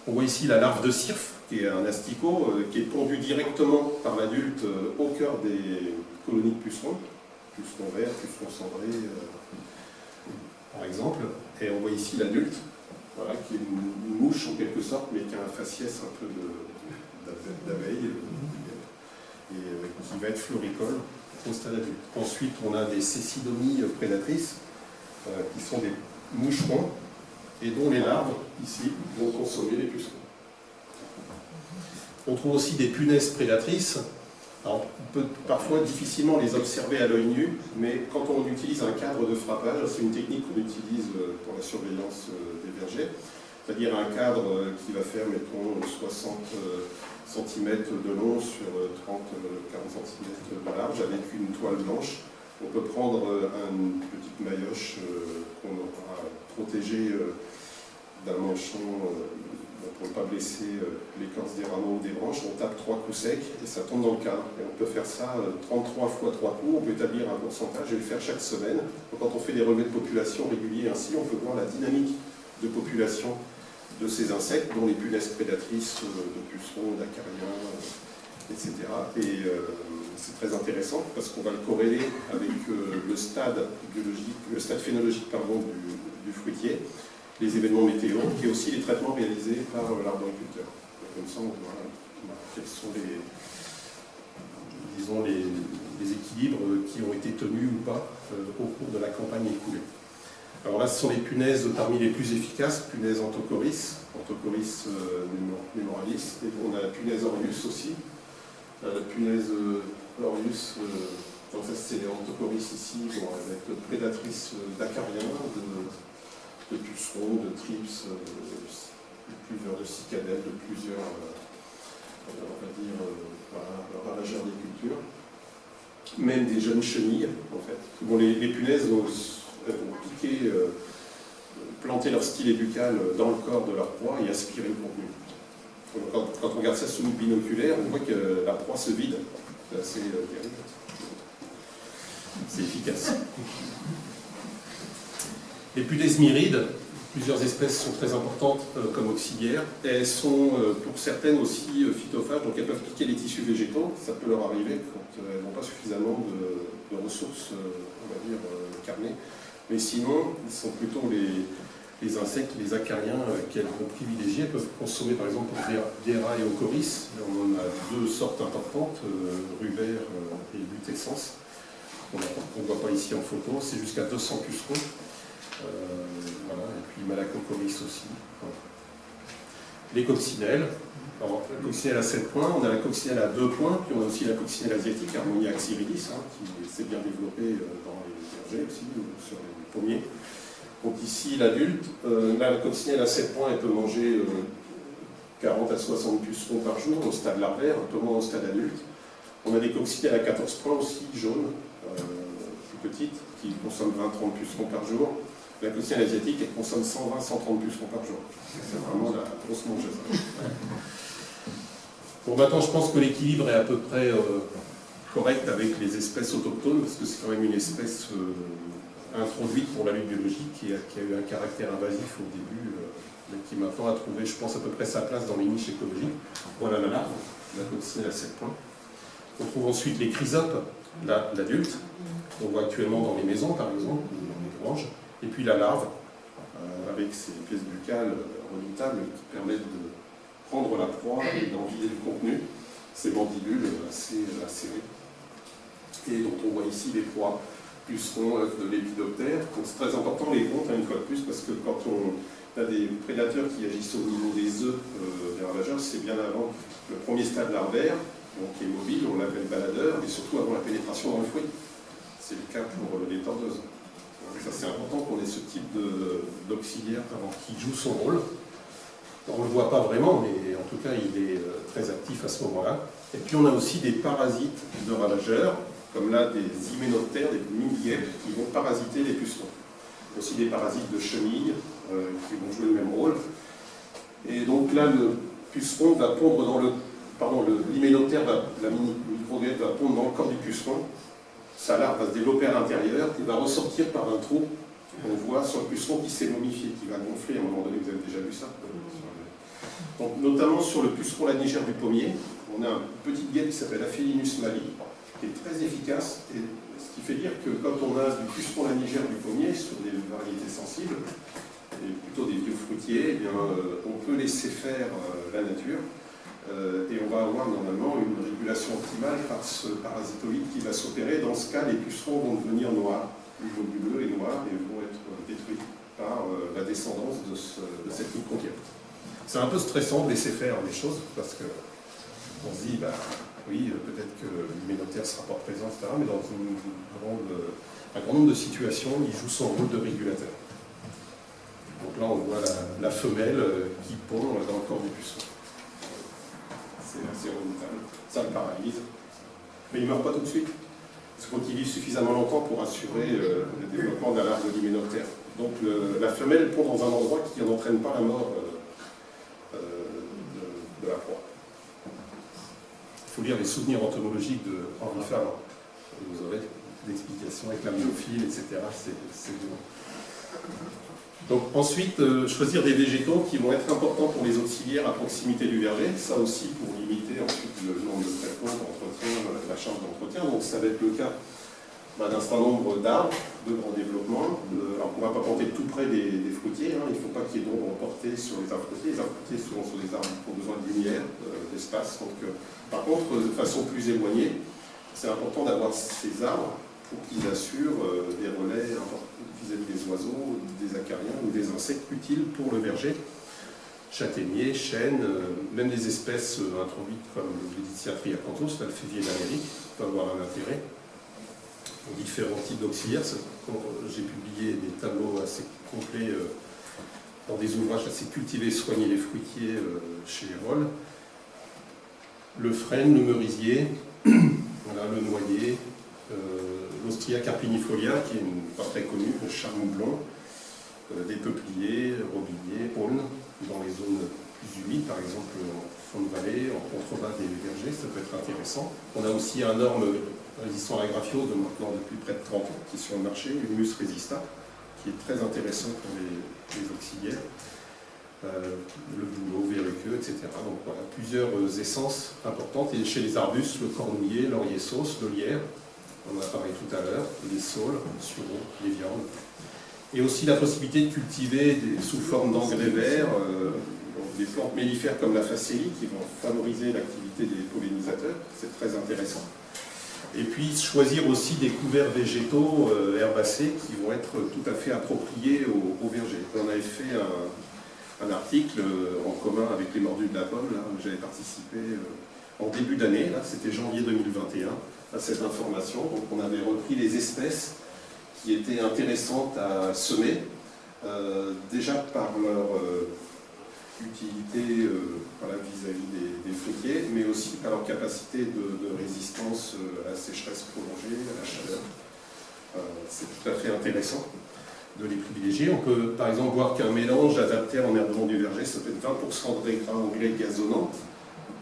S1: On voit ici la larve de cirfe, qui est un asticot, qui est pondu directement par l'adulte au cœur des colonies de pucerons verts, pucerons cendrés, par exemple. Et on voit ici l'adulte, voilà, qui est une mouche en quelque sorte, mais qui a un faciès un peu d'abeille, et qui va être floricole au stade adulte. Ensuite, on a des cécidomies prédatrices, qui sont des moucherons, et dont les larves, ici, vont consommer les pucerons. On trouve aussi des punaises prédatrices. Alors, on peut parfois difficilement les observer à l'œil nu, mais quand on utilise un cadre de frappage, c'est une technique qu'on utilise pour la surveillance des vergers, c'est-à-dire un cadre qui va faire, mettons, 60 cm de long sur 30-40 cm de large, avec une toile blanche On peut prendre une petite maillotche qu'on aura protégée d'un manchon pour ne pas blesser l'écorce des rameaux ou des branches. On tape 3 coups secs et ça tombe dans le cadre. Et on peut faire ça 33 fois 3 coups, on peut établir un pourcentage et le faire chaque semaine. Donc, quand on fait des relevés de population réguliers ainsi, on peut voir la dynamique de population de ces insectes, dont les punaises prédatrices de pucerons, d'acariens, etc. Et c'est très intéressant parce qu'on va le corréler avec le stade biologique, le stade phénologique du fruitier, les événements météo et aussi les traitements réalisés par l'arboriculteur. Comme ça, on voit quels sont les équilibres qui ont été tenus ou pas au cours de la campagne écoulée. Alors là, ce sont les punaises parmi les plus efficaces, punaises Anthochoris nemoralis, et on a la punaise Orius aussi. La punaise Orius, donc ça c'est les Anthochoris ici, bon, avec prédatrice d'acariens, de pucerons, de trips, de cicadelles, de plusieurs, on va dire, ravageurs des cultures. Même des jeunes chenilles, en fait. Bon, les punaises vont piquer, planter leur stylet buccal dans le corps de leur proie et aspirer le contenu. Donc, quand on regarde ça sous le binoculaire, on voit que la proie se vide. C'est assez terrible. C'est efficace. Les punaises myrides, plusieurs espèces sont très importantes comme auxiliaires. Et elles sont pour certaines aussi phytophages, donc elles peuvent piquer les tissus végétaux. Ça peut leur arriver quand elles n'ont pas suffisamment de ressources, on va dire, carnées. Mais sinon, ce sont plutôt les insectes, les acariens qu'elles vont privilégier. Elles peuvent consommer par exemple Dera et Ocoris. On en a 2 sortes importantes, Rubère et Lutescens. On ne voit pas ici en photo, c'est jusqu'à 200 pucerons. Voilà, et puis Malacocoris aussi. Voilà. Les coccinelles. Alors, la coccinelle à 7 points, on a la coccinelle à 2 points, puis on a aussi la coccinelle asiatique, Harmonia axyridis, qui s'est bien développée dans les vergers aussi, sur les pommiers. Donc ici, l'adulte, la coccinelle à 7 points, elle peut manger 40 à 60 pucerons par jour au stade larvaire, un peu moins au stade adulte. On a des coccinelles à 14 points aussi, jaunes, plus petites, qui consomment 20-30 pucerons par jour. La coccinelle asiatique, elle consomme 120-130 pucerons par jour. C'est vraiment la grosse mangeuse. Bon, maintenant, je pense que l'équilibre est à peu près correct avec les espèces autochtones, parce que c'est quand même une espèce introduite pour la lutte biologique, qui a eu un caractère invasif au début, mais qui maintenant a trouvé, je pense, à peu près sa place dans les niches écologiques. Voilà la larve, la coccinelle à 7 points. On trouve ensuite les chrysopes, l'adulte, qu'on voit actuellement dans les maisons, par exemple, ou dans les granges. Et puis la larve, avec ses pièces buccales redoutables qui permettent de prendre la proie et d'en vider le contenu, ces mandibules assez acérées. Et donc on voit ici les proies, pucerons, œufs de lépidoptère. Donc c'est très important les comptes, une fois de plus, parce que quand on a des prédateurs qui agissent au niveau des œufs des ravageurs, c'est bien avant le premier stade larvaire, donc qui est mobile, on l'appelle baladeur, et surtout avant la pénétration dans le fruit. C'est le cas pour les tordeuses. Donc ça c'est important qu'on ait ce type d'auxiliaire qui joue son rôle. On ne le voit pas vraiment, mais en tout cas il est très actif à ce moment-là. Et puis on a aussi des parasites de ravageurs, comme là des hyménoptères, des mini-guêpes, qui vont parasiter les pucerons. Aussi des parasites de chenilles qui vont jouer le même rôle. Et donc là le puceron va pondre dans l'hyménoptère, la micro-guêpe va pondre dans le corps du puceron. Sa larve va se développer à l'intérieur et va ressortir par un trou qu'on voit sur le puceron qui s'est momifié, qui va gonfler à un moment donné. Vous avez déjà vu ça? Donc, notamment sur le puceron lanigère du pommier, on a une petite guêpe qui s'appelle Aphelinus mali, qui est très efficace, et ce qui fait dire que quand on a du puceron lanigère du pommier sur des variétés sensibles, et plutôt des vieux fruitiers, eh bien, on peut laisser faire la nature. Et on va avoir normalement une régulation optimale par ce parasitoïde qui va s'opérer. Dans ce cas, les pucerons vont devenir noirs, globuleux et noirs, et vont être détruits par la descendance de cette micro-guêpe. C'est un peu stressant de laisser faire les choses, parce qu'on se dit, bah, oui, peut-être que l'hyménoptère ne sera pas présent, etc., mais dans un grand nombre de situations, il joue son rôle de régulateur. Donc là, on voit la femelle qui pond dans le corps du puceron. C'est assez redoutable. Ça le paralyse. Mais il ne meurt pas tout de suite. faut qu'ils vivent suffisamment longtemps pour assurer le développement d'un arbre hyménoptère. Donc la femelle pond dans un endroit qui n'entraîne pas la mort de la proie. Il faut lire les souvenirs entomologiques de Henri Favre. Vous aurez l'explication avec la myophile, etc. C'est bon. Donc ensuite, choisir des végétaux qui vont être importants pour les auxiliaires à proximité du verger, ça aussi pour limiter ensuite le nombre de traitements d'entretien, la charge d'entretien. Donc ça va être le cas d'un certain nombre d'arbres de grand développement. Alors on ne va pas planter tout près des fruitiers, hein. Il ne faut pas qu'il y ait d'ombre portée sur les arbres fruitiers. Les arbres fruitiers souvent sont des arbres qui ont besoin de lumière, d'espace. Donc, par contre, de façon plus éloignée, c'est important d'avoir ces arbres pour qu'ils assurent des relais vis-à-vis des oiseaux, des acariens ou des insectes utiles pour le verger. Châtaigniers, chênes, même des espèces introduites comme l'Eudicea triacanthus, l'alphévier d'Amérique, peut avoir un intérêt. Différents types d'auxiliaires. J'ai publié des tableaux assez complets dans des ouvrages assez cultivés, soigner les fruitiers chez Roll. Le frêne, le merisier, voilà, le noyer, l'Ostria carpinifolia, qui est pas très connue, le charmoublon, des peupliers, robiniers, aulnes, dans les zones plus humides, par exemple en fond de vallée, en contrebas des vergers, ça peut être intéressant. On a aussi un orme résistant à la graphiose de maintenant depuis près de 30 ans, qui est sur le marché, l'Humus resista, qui est très intéressant pour les auxiliaires. Le bouleau, verruqueux, etc. Donc voilà, plusieurs essences importantes. Et chez les arbustes, le cornouiller, laurier sauce, le lierre, on en a parlé tout à l'heure, les saules, le sureau, les viandes. Et aussi la possibilité de cultiver sous forme d'engrais verts des plantes mellifères comme la facélie qui vont favoriser l'activité des pollinisateurs. C'est très intéressant. Et puis choisir aussi des couverts végétaux herbacés qui vont être tout à fait appropriés au verger. On avait fait un article en commun avec les Mordus de la Pomme, là, où j'avais participé en début d'année, là c'était janvier 2021, à cette information. Donc on avait repris les espèces qui étaient intéressantes à semer, déjà par leur utilité voilà, vis-à-vis des fruitiers, mais aussi par leur capacité de résistance à la sécheresse prolongée, à la chaleur. C'est tout à fait intéressant de les privilégier. On peut par exemple voir qu'un mélange adapté à l'enherbement du verger, ça peut être 20% de raisin anglais gazonnant,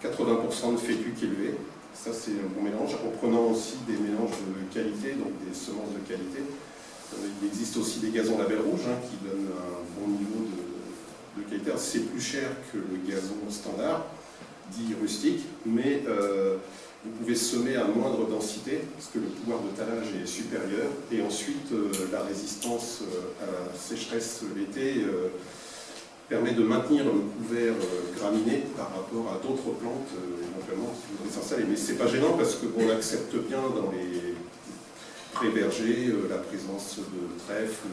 S1: 80% de fétuque élevé. Ça c'est un bon mélange, en prenant aussi des mélanges de qualité, donc des semences de qualité. Il existe aussi des gazons label rouge hein, qui donnent un bon niveau de qualité. C'est plus cher que le gazon standard, dit rustique, mais vous pouvez semer à moindre densité, parce que le pouvoir de talage est supérieur, et ensuite la résistance à la sécheresse l'été permet de maintenir le couvert graminé par rapport à d'autres plantes éventuellement qui voudraient s'installer. Mais c'est pas gênant parce qu'on accepte bien dans les pré-vergers la présence de trèfle,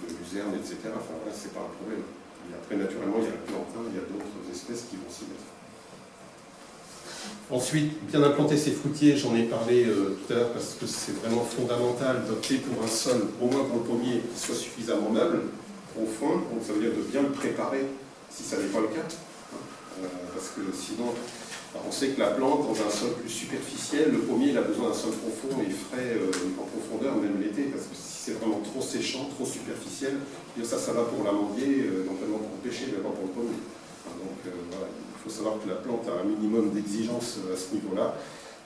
S1: de luzerne, etc. Enfin, là, c'est pas un problème. Et après, naturellement, il y a le plantain, il y a d'autres espèces qui vont s'y mettre. Ensuite, bien implanter ces fruitiers, j'en ai parlé tout à l'heure parce que c'est vraiment fondamental d'opter pour un sol, au moins pour le pommier, qui soit suffisamment meuble, au fond, donc ça veut dire de bien le préparer si ça n'est pas le cas. Parce que sinon, on sait que la plante, dans un sol plus superficiel, le pommier il a besoin d'un sol profond et frais en profondeur, même l'été, parce que si c'est vraiment trop séchant, trop superficiel, ça va pour l'amandier, non seulement pour le pêcher, mais pas pour le pommier. Donc voilà, il faut savoir que la plante a un minimum d'exigence à ce niveau-là.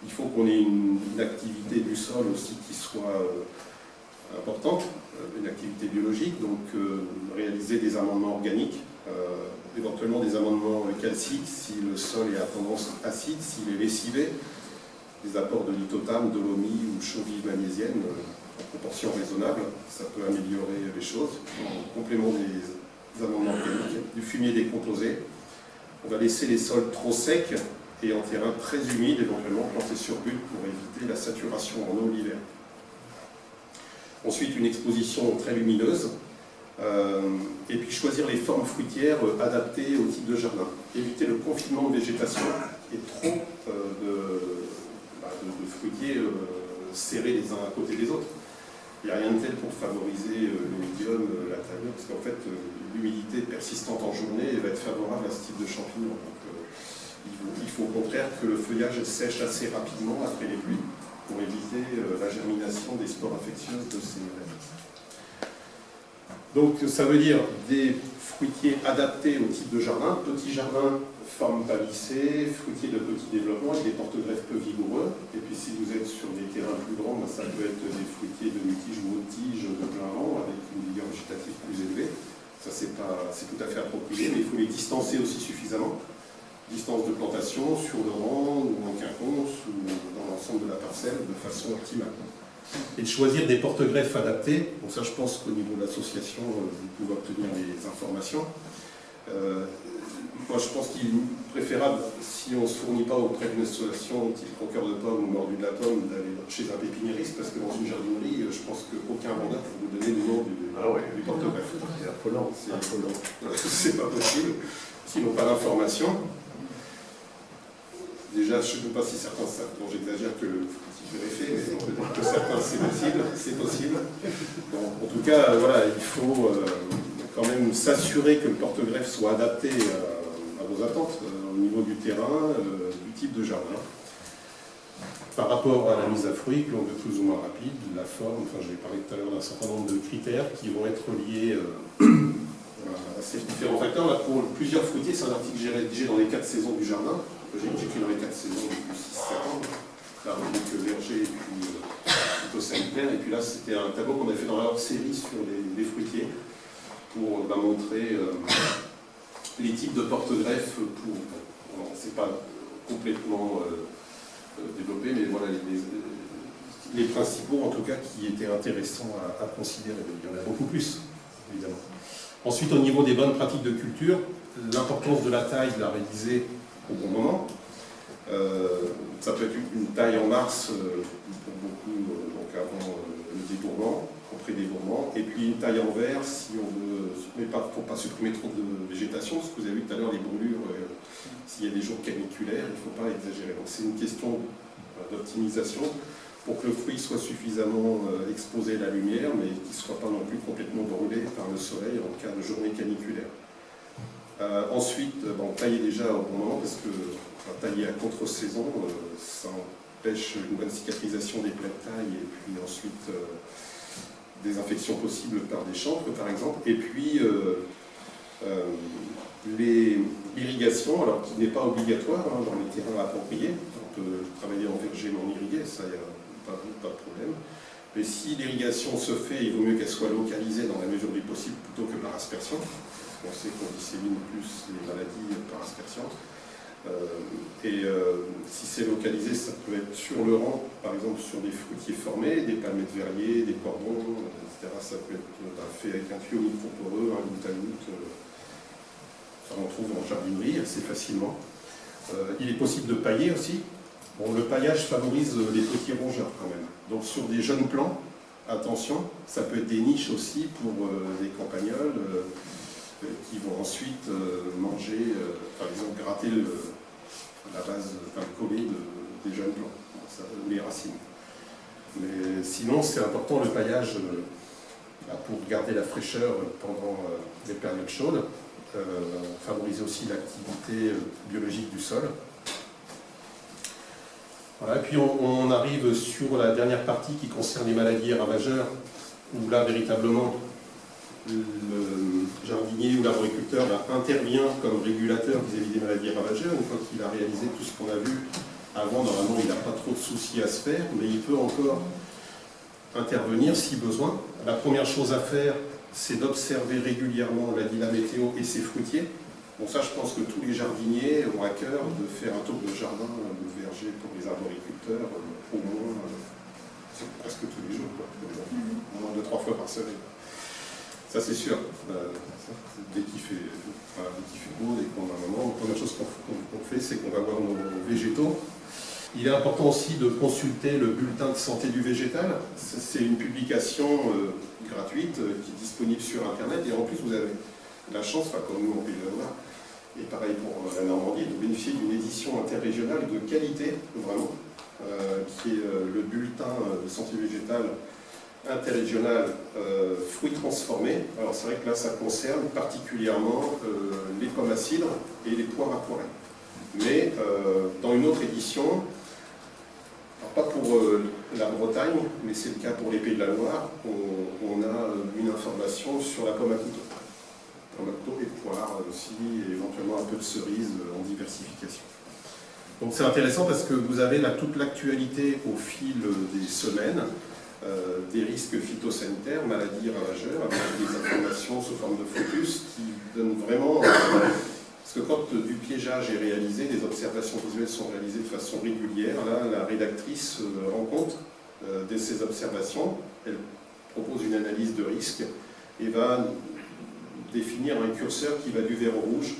S1: Il faut qu'on ait une activité du sol aussi qui soit importante, une activité biologique, donc réaliser des amendements organiques, éventuellement des amendements calciques si le sol est à tendance acide, s'il est lessivé, des apports de lithotame, dolomie ou chaux-vive magnésienne en proportion raisonnable, ça peut améliorer les choses. En complément des amendements organiques, du fumier décomposé. On va laisser les sols trop secs et en terrain très humide, éventuellement planter sur butte pour éviter la saturation en eau l'hiver. Ensuite, une exposition très lumineuse. Et puis choisir les formes fruitières adaptées au type de jardin. Éviter le confinement de végétation et trop de fruitiers serrés les uns à côté des autres. Il n'y a rien de tel pour favoriser le médium, la taille, parce qu'en fait l'humidité persistante en journée va être favorable à ce type de champignons. Donc, il faut au contraire que le feuillage sèche assez rapidement après les pluies pour éviter la germination des spores infectieuses de ces maladies. Donc ça veut dire des fruitiers adaptés au type de jardin, petit jardin, forme palissée, fruitiers de petit développement et des porte-greffes peu vigoureux. Et puis si vous êtes sur des terrains plus grands, ça peut être des fruitiers de mi-tige ou haute-tige de plein vent avec une vigueur végétative plus élevée. Ça c'est tout à fait approprié, mais il faut les distancer aussi suffisamment. Distance de plantation sur le rang ou en quinconce ou dans l'ensemble de la parcelle de façon optimale. Et de choisir des porte-greffes adaptés. Donc ça, je pense qu'au niveau de l'association, vous pouvez obtenir des informations. Moi, je pense qu'il est préférable, si on ne se fournit pas auprès d'une association type croqueur de pommes ou mordu de la pomme, d'aller chez un pépiniériste, parce que dans une jardinerie, je pense qu'aucun vendeur peut vous donner le nom du porte-greffe.
S2: C'est affolant.
S1: C'est pas possible, s'ils n'ont pas d'informations. Déjà, je ne sais pas si certains savent, bon, j'exagère que le vérifier, mais peut-être que certains c'est possible. Bon, en tout cas, voilà, il faut quand même s'assurer que le porte-greffe soit adapté à vos attentes au niveau du terrain, du type de jardin. Par rapport à la mise à fruit, longue de plus ou moins rapide, la forme, enfin j'ai parlé tout à l'heure d'un certain nombre de critères qui vont être liés à ces différents facteurs. Là, pour plusieurs fruitiers, c'est un article que j'ai rédigé dans les 4 saisons du jardin. J'ai écrit dans les 4 saisons depuis 6-7 ans. La rubrique verger et puis phytosanitaire. Et puis là, c'était un tableau qu'on a fait dans la série sur les fruitiers pour montrer les types de porte-greffes pour. C'est pas complètement développé, mais voilà les principaux en tout cas qui étaient intéressants à considérer. Il y en a beaucoup plus, évidemment. Ensuite, au niveau des bonnes pratiques de culture, l'importance de la taille, de la réaliser au bon moment. Ça peut être une taille en mars pour beaucoup, donc avant le débourrement, après débourrement, et puis une taille en verre si on veut, mais pas pour ne pas supprimer trop de végétation, parce que vous avez vu tout à l'heure les brûlures, s'il y a des jours caniculaires, il ne faut pas exagérer. Donc c'est une question d'optimisation pour que le fruit soit suffisamment exposé à la lumière, mais qu'il ne soit pas non plus complètement brûlé par le soleil en cas de journée caniculaire. Ensuite, tailler déjà au bon moment, parce que tailler à contre-saison, ça empêche une bonne cicatrisation des plaies de taille, et puis ensuite des infections possibles par des champres, par exemple. Et puis l'irrigation, alors qui n'est pas obligatoire dans les terrains appropriés. On peut travailler en verger non irrigué, ça, il n'y a pas de problème. Mais si l'irrigation se fait, il vaut mieux qu'elle soit localisée dans la mesure du possible plutôt que par aspersion. On sait qu'on dissémine plus les maladies par aspersion. Si c'est localisé, ça peut être sur le rang, par exemple sur des fruitiers formés, des palmettes verriers, des cordons, etc. Ça peut être fait avec un tuyau microporeux, un goutte à goutte. Ça on trouve en jardinerie assez facilement. Il est possible de pailler aussi. Bon, le paillage favorise les petits rongeurs quand même. Donc sur des jeunes plants, attention, ça peut être des niches aussi pour les campagnols. Qui vont ensuite manger, par exemple gratter la base, le collet des jeunes plants, les racines. Mais sinon, c'est important le paillage pour garder la fraîcheur pendant les périodes chaudes, favoriser aussi l'activité biologique du sol. Voilà, et puis on arrive sur la dernière partie qui concerne les maladies ravageurs, où là, véritablement, le jardinier ou l'arboriculteur intervient comme régulateur vis-à-vis des maladies ravageurs. Une fois qu'il a réalisé tout ce qu'on a vu avant, normalement il n'a pas trop de soucis à se faire, mais il peut encore intervenir si besoin. La première chose à faire, c'est d'observer régulièrement, on l'a dit, la météo et ses fruitiers. Bon, ça, je pense que tous les jardiniers ont à cœur de faire un tour de jardin, de verger pour les arboriculteurs, au moins, presque tous les jours, au moins 2-3 fois par semaine. Ça c'est sûr, dès qu'il fait beau, dès qu'on a un moment, la première chose qu'on fait, c'est qu'on va voir nos végétaux. Il est important aussi de consulter le bulletin de santé du végétal. C'est une publication gratuite qui est disponible sur Internet, et en plus vous avez la chance, comme nous on peut le voir, et pareil pour la Normandie, de bénéficier d'une édition interrégionale de qualité, vraiment, qui est le bulletin de santé végétale interrégional fruits transformés. Alors c'est vrai que là ça concerne particulièrement les pommes à cidre et les poires à poiret. Mais dans une autre édition, alors pas pour la Bretagne, mais c'est le cas pour les Pays de la Loire, on a une information sur la pomme à couteau. Pomme à couteau et poire aussi, et éventuellement un peu de cerise en diversification. Donc c'est intéressant parce que vous avez là toute l'actualité au fil des semaines, des risques phytosanitaires, maladies ravageurs, avec des informations sous forme de focus qui donnent vraiment... parce que quand du piégeage est réalisé, des observations visuelles sont réalisées de façon régulière, là la rédactrice rend compte de ces observations, elle propose une analyse de risque et va définir un curseur qui va du vert au rouge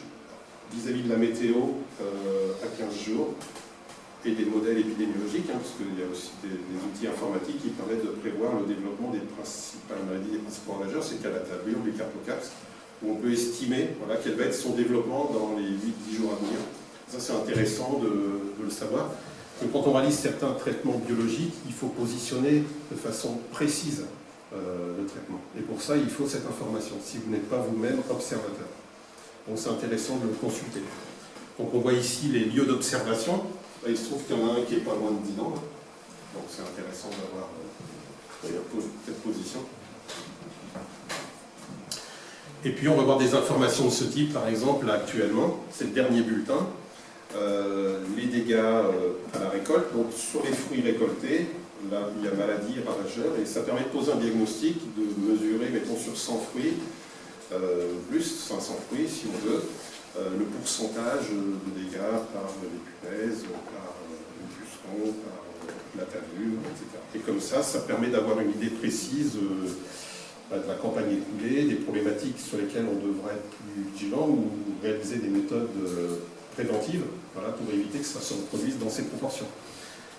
S1: vis-à-vis de la météo à 15 jours et des modèles épidémiologiques, parce qu'il y a aussi des outils informatiques qui permettent de prévoir le développement des principales maladies, des principaux ravageurs, c'est Calatabure, les Carpocaps, où on peut estimer voilà, quel va être son développement dans les 8-10 jours à venir. Ça, c'est intéressant de le savoir. Que quand on réalise certains traitements biologiques, il faut positionner de façon précise le traitement. Et pour ça, il faut cette information, si vous n'êtes pas vous-même observateur. Donc c'est intéressant de le consulter. Donc on voit ici les lieux d'observation. Il se trouve qu'il y en a un qui n'est pas loin de Dinan. Donc c'est intéressant d'avoir cette position. Et puis on va voir des informations de ce type, par exemple, là, actuellement, c'est le dernier bulletin, les dégâts à la récolte. Donc sur les fruits récoltés, là il y a maladies ravageurs, et ça permet de poser un diagnostic, de mesurer, mettons sur 100 fruits, plus 500 fruits si on veut, le pourcentage de dégâts par les punaises, par les pucerons, par la tannure, etc. Et comme ça permet d'avoir une idée précise de la campagne écoulée, des problématiques sur lesquelles on devrait être plus vigilant ou réaliser des méthodes préventives voilà, pour éviter que ça se reproduise dans ces proportions.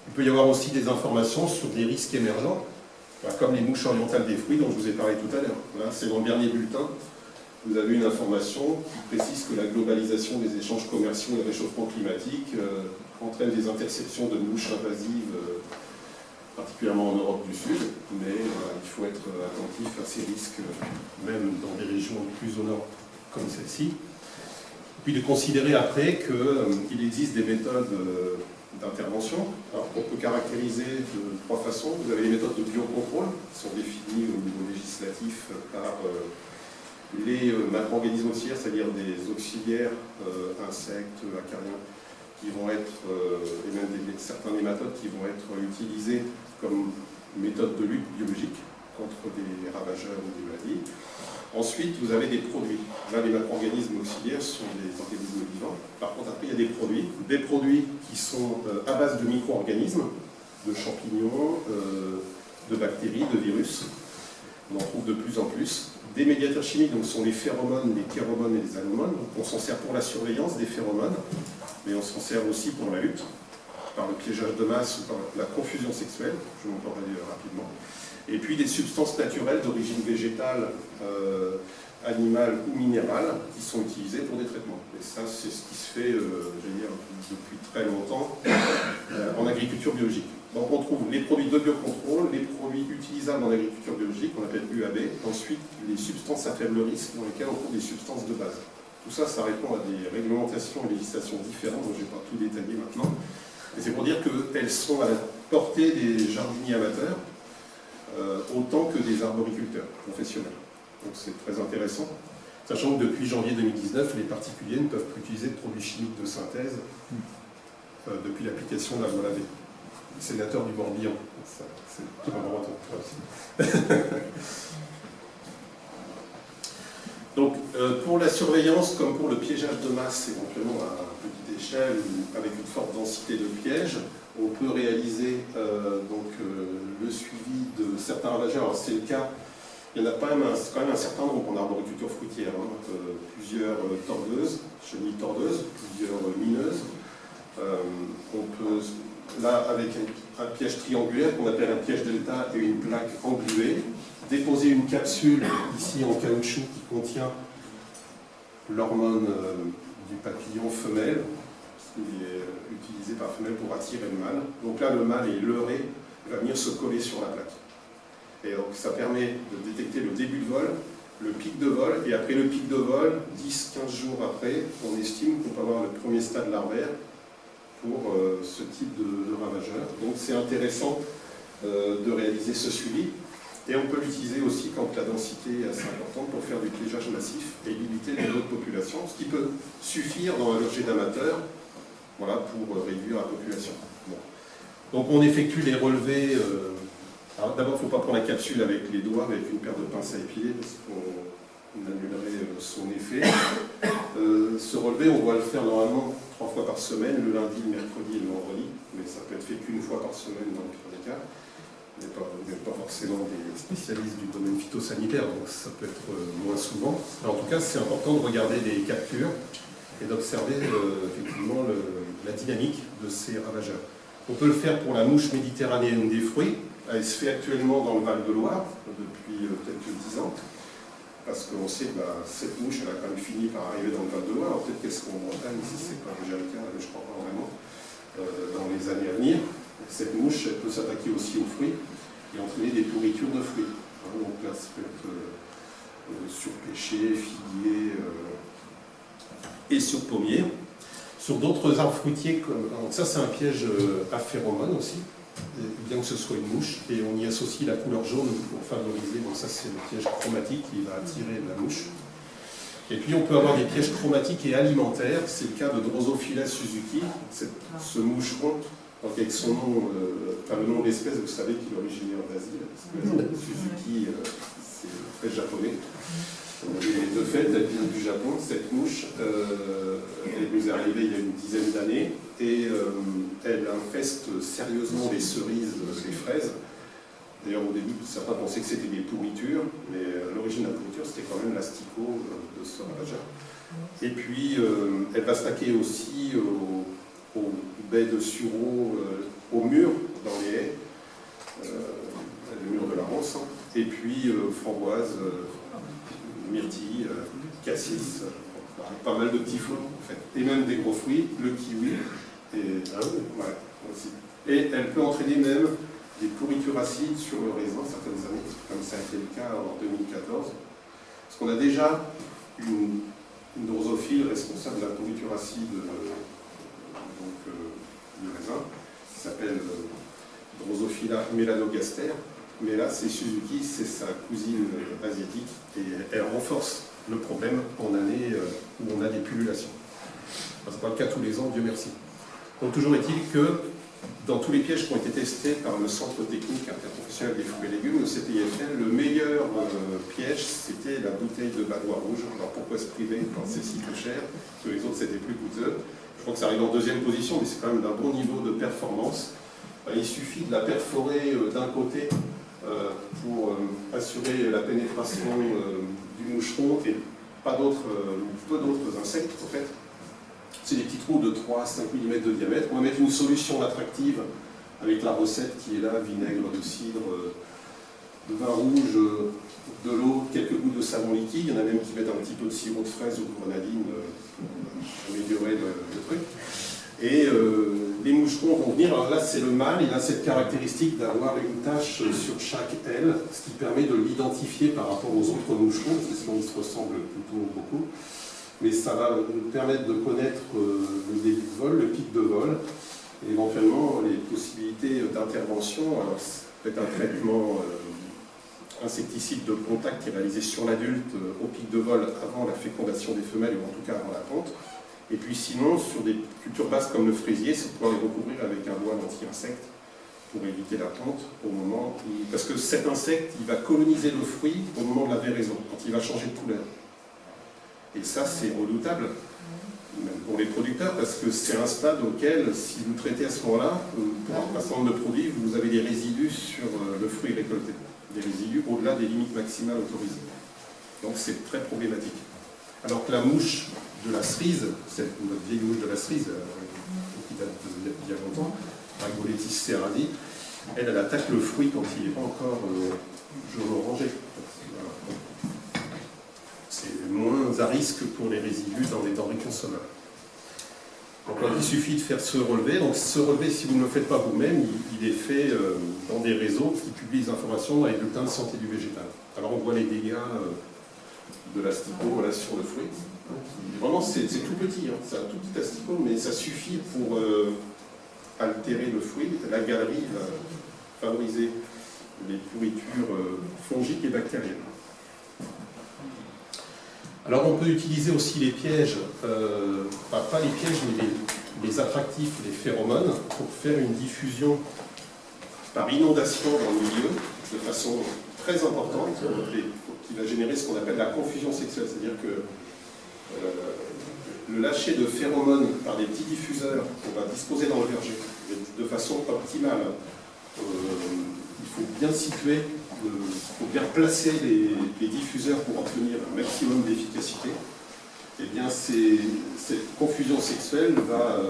S1: Il peut y avoir aussi des informations sur des risques émergents, comme les mouches orientales des fruits dont je vous ai parlé tout à l'heure. Voilà, c'est dans le dernier bulletin. Vous avez une information qui précise que la globalisation des échanges commerciaux et le réchauffement climatique entraîne des interceptions de mouches invasives, particulièrement en Europe du Sud, mais il faut être attentif à ces risques, même dans des régions plus au nord comme celle-ci. Puis de considérer après qu'il existe des méthodes d'intervention. Alors on peut caractériser de 3 façons. Vous avez les méthodes de biocontrôle qui sont définies au niveau législatif par les macro-organismes auxiliaires, c'est-à-dire des auxiliaires, insectes, acariens, qui vont être, et même certains nématodes qui vont être utilisés comme méthode de lutte biologique contre des ravageurs ou des maladies. Ensuite, vous avez des produits. Là, les macro-organismes auxiliaires sont des organismes vivants. Par contre, après, il y a des produits qui sont à base de micro-organismes, de champignons, de bactéries, de virus. On en trouve de plus en plus. Des médiateurs chimiques, donc ce sont les phéromones, les kéromones et les aromones. Donc, on s'en sert pour la surveillance des phéromones, mais on s'en sert aussi pour la lutte, par le piégeage de masse ou par la confusion sexuelle, je vous en parlerai rapidement. Et puis des substances naturelles d'origine végétale, animale ou minérale qui sont utilisées pour des traitements. Et ça, c'est ce qui se fait, je veux dire, depuis très longtemps en agriculture biologique. Donc on trouve les produits de biocontrôle, les produits utilisables en agriculture biologique, qu'on appelle UAB, ensuite les substances à faible risque dans lesquelles on trouve des substances de base. Tout ça, ça répond à des réglementations et législations différentes, dont je ne vais pas tout détailler maintenant. Et c'est pour dire qu'elles sont à la portée des jardiniers amateurs, autant que des arboriculteurs professionnels. Donc c'est très intéressant, sachant que depuis janvier 2019, les particuliers ne peuvent plus utiliser de produits chimiques de synthèse depuis l'application de la loi Lavé. Sénateur du Morbihan, c'est un bon retour aussi. Donc pour la surveillance, comme pour le piégeage de masse, éventuellement à petite échelle ou avec une forte densité de pièges, on peut réaliser le suivi de certains ravageurs. Alors c'est le cas, il y en a quand même un certain nombre en arboriculture fruitière, plusieurs tordeuses, chenilles tordeuses, plusieurs mineuses. On peut, là, avec un piège triangulaire qu'on appelle un piège delta et une plaque engluée, déposer une capsule ici en caoutchouc qui contient l'hormone du papillon femelle, qui est utilisé par femelle pour attirer le mâle. Donc là, le mâle est leurré, va venir se coller sur la plaque. Et donc ça permet de détecter le début de vol, le pic de vol, et après le pic de vol, 10-15 jours après, on estime qu'on peut avoir le premier stade larvaire pour ce type de ravageur. Donc c'est intéressant de réaliser ce suivi. Et on peut l'utiliser aussi quand la densité est assez importante pour faire du piégeage massif et limiter les lots de population, ce qui peut suffire dans un logis d'amateur, voilà, pour réduire la population. Bon. Donc on effectue les relevés. Alors d'abord, il ne faut pas prendre la capsule avec les doigts, avec une paire de pinces à épiler, parce qu'on annulerait son effet. Ce relevé, on doit le faire normalement 3 fois par semaine, le lundi, le mercredi et le vendredi, mais ça peut être fait qu'une fois par semaine dans le pire des cas. Vous n'êtes pas forcément des spécialistes du domaine phytosanitaire, donc ça peut être moins souvent. Alors, en tout cas, c'est important de regarder les captures et d'observer effectivement la dynamique de ces ravageurs. On peut le faire pour la mouche méditerranéenne des fruits. Elle se fait actuellement dans le Val-de-Loire depuis peut-être 10 ans, parce qu'on sait que cette mouche, elle a quand même fini par arriver dans le Val-de-Loire. Alors peut-être qu'elle sera en Bretagne, si ce n'est pas déjà le cas, mais je ne crois pas vraiment, dans les années à venir. Cette mouche, elle peut s'attaquer aussi aux fruits et entraîner des pourritures de fruits. Donc là, ça peut être surpêché, figuier et sur pommier. Sur d'autres arbres fruitiers, donc ça c'est un piège à phéromones aussi, bien que ce soit une mouche, et on y associe la couleur jaune pour favoriser, donc ça c'est le piège chromatique qui va attirer la mouche. Et puis on peut avoir des pièges chromatiques et alimentaires, c'est le cas de Drosophila suzuki, ce moucheron. Donc avec son nom, le nom de l'espèce, vous savez qu'il est originaire d'Asie, parce que Suzuki, c'est très japonais. Et de fait, elle vient du Japon, cette mouche, elle nous est arrivée il y a une dizaine d'années, et elle infeste sérieusement les cerises, les fraises. D'ailleurs, au début, certains pensaient que c'était des pourritures, mais l'origine de la pourriture, c'était quand même l'asticot de ce ravageur. Et puis, elle va s'attaquer aussi aux baies de sureau, aux murs dans les haies, les murs de la ronce, et puis framboise, myrtille, cassis, pas mal de petits fruits en fait, et même des gros fruits, le kiwi, aussi. Et elle peut entraîner même des pourritures acides sur le raisin certaines années, comme ça a été le cas en 2014, parce qu'on a déjà une drosophile responsable de la pourriture acide du raisin, qui s'appelle Drosophila melanogaster, mais là c'est Suzuki, c'est sa cousine asiatique, et elle renforce le problème en année où on a des pullulations. Ce n'est pas le cas tous les ans, Dieu merci. Donc toujours est-il que dans tous les pièges qui ont été testés par le Centre technique interprofessionnel des fruits et légumes, le CTIFL, le meilleur piège, c'était la bouteille de badois rouge. Alors pourquoi se priver quand c'est si peu cher, que les autres c'était plus coûteux? Je crois que ça arrive en deuxième position, mais c'est quand même d'un bon niveau de performance. Il suffit de la perforer d'un côté pour assurer la pénétration du moucheron et pas d'autres, peu d'autres insectes en fait. C'est des petits trous de 3 à 5 mm de diamètre. On va mettre une solution attractive avec la recette qui est là, vinaigre de cidre, de vin rouge, de l'eau, quelques gouttes de savon liquide. Il y en a même qui mettent un petit peu de sirop de fraise ou de grenadine pour améliorer le truc. Et les moucherons vont venir. Alors là, c'est le mâle. Il a cette caractéristique d'avoir une tache sur chaque aile, ce qui permet de l'identifier par rapport aux autres moucherons, parce que sinon ils se ressemblent plutôt beaucoup. Mais ça va nous permettre de connaître le début de vol, le pic de vol, et éventuellement les possibilités d'intervention. Alors, peut-être un traitement insecticide de contact qui est réalisé sur l'adulte au pic de vol avant la fécondation des femelles, ou en tout cas avant la ponte. Et puis sinon, sur des cultures basses comme le fraisier, c'est pouvoir les recouvrir avec un voile anti-insecte pour éviter la ponte au moment où... Parce que cet insecte, il va coloniser le fruit au moment de la véraison, quand il va changer de couleur. Et ça, c'est redoutable, même pour les producteurs, parce que c'est un stade auquel, si vous traitez à ce moment-là, pour un certain nombre de produits, vous avez des résidus sur le fruit récolté. Des résidus au-delà des limites maximales autorisées. Donc c'est très problématique. Alors que la mouche de la cerise, notre vieille mouche de la cerise, qui date d'il y a longtemps, Argoletis cerasi, elle attaque le fruit quand il n'est pas encore jaune-orangé. C'est moins à risque pour les résidus dans les denrées consommables. Donc il suffit de faire ce relevé. Donc ce relevé, si vous ne le faites pas vous-même, il est fait dans des réseaux qui publient des informations dans les bulletins de santé du végétal. Alors on voit les dégâts de l'asticot voilà, sur le fruit. Vraiment c'est tout petit, hein. C'est un tout petit asticot, mais ça suffit pour altérer le fruit. La galerie favoriser les pourritures fongiques et bactériennes. Alors on peut utiliser aussi les pièges, pas les pièges, mais les attractifs, les phéromones, pour faire une diffusion par inondation dans le milieu, de façon très importante, qui va générer ce qu'on appelle la confusion sexuelle. C'est-à-dire que le lâcher de phéromones par des petits diffuseurs qu'on va disposer dans le verger de façon optimale, il faut bien situer, il faut bien placer les diffuseurs pour obtenir un maximum d'efficacité. Et bien cette confusion sexuelle va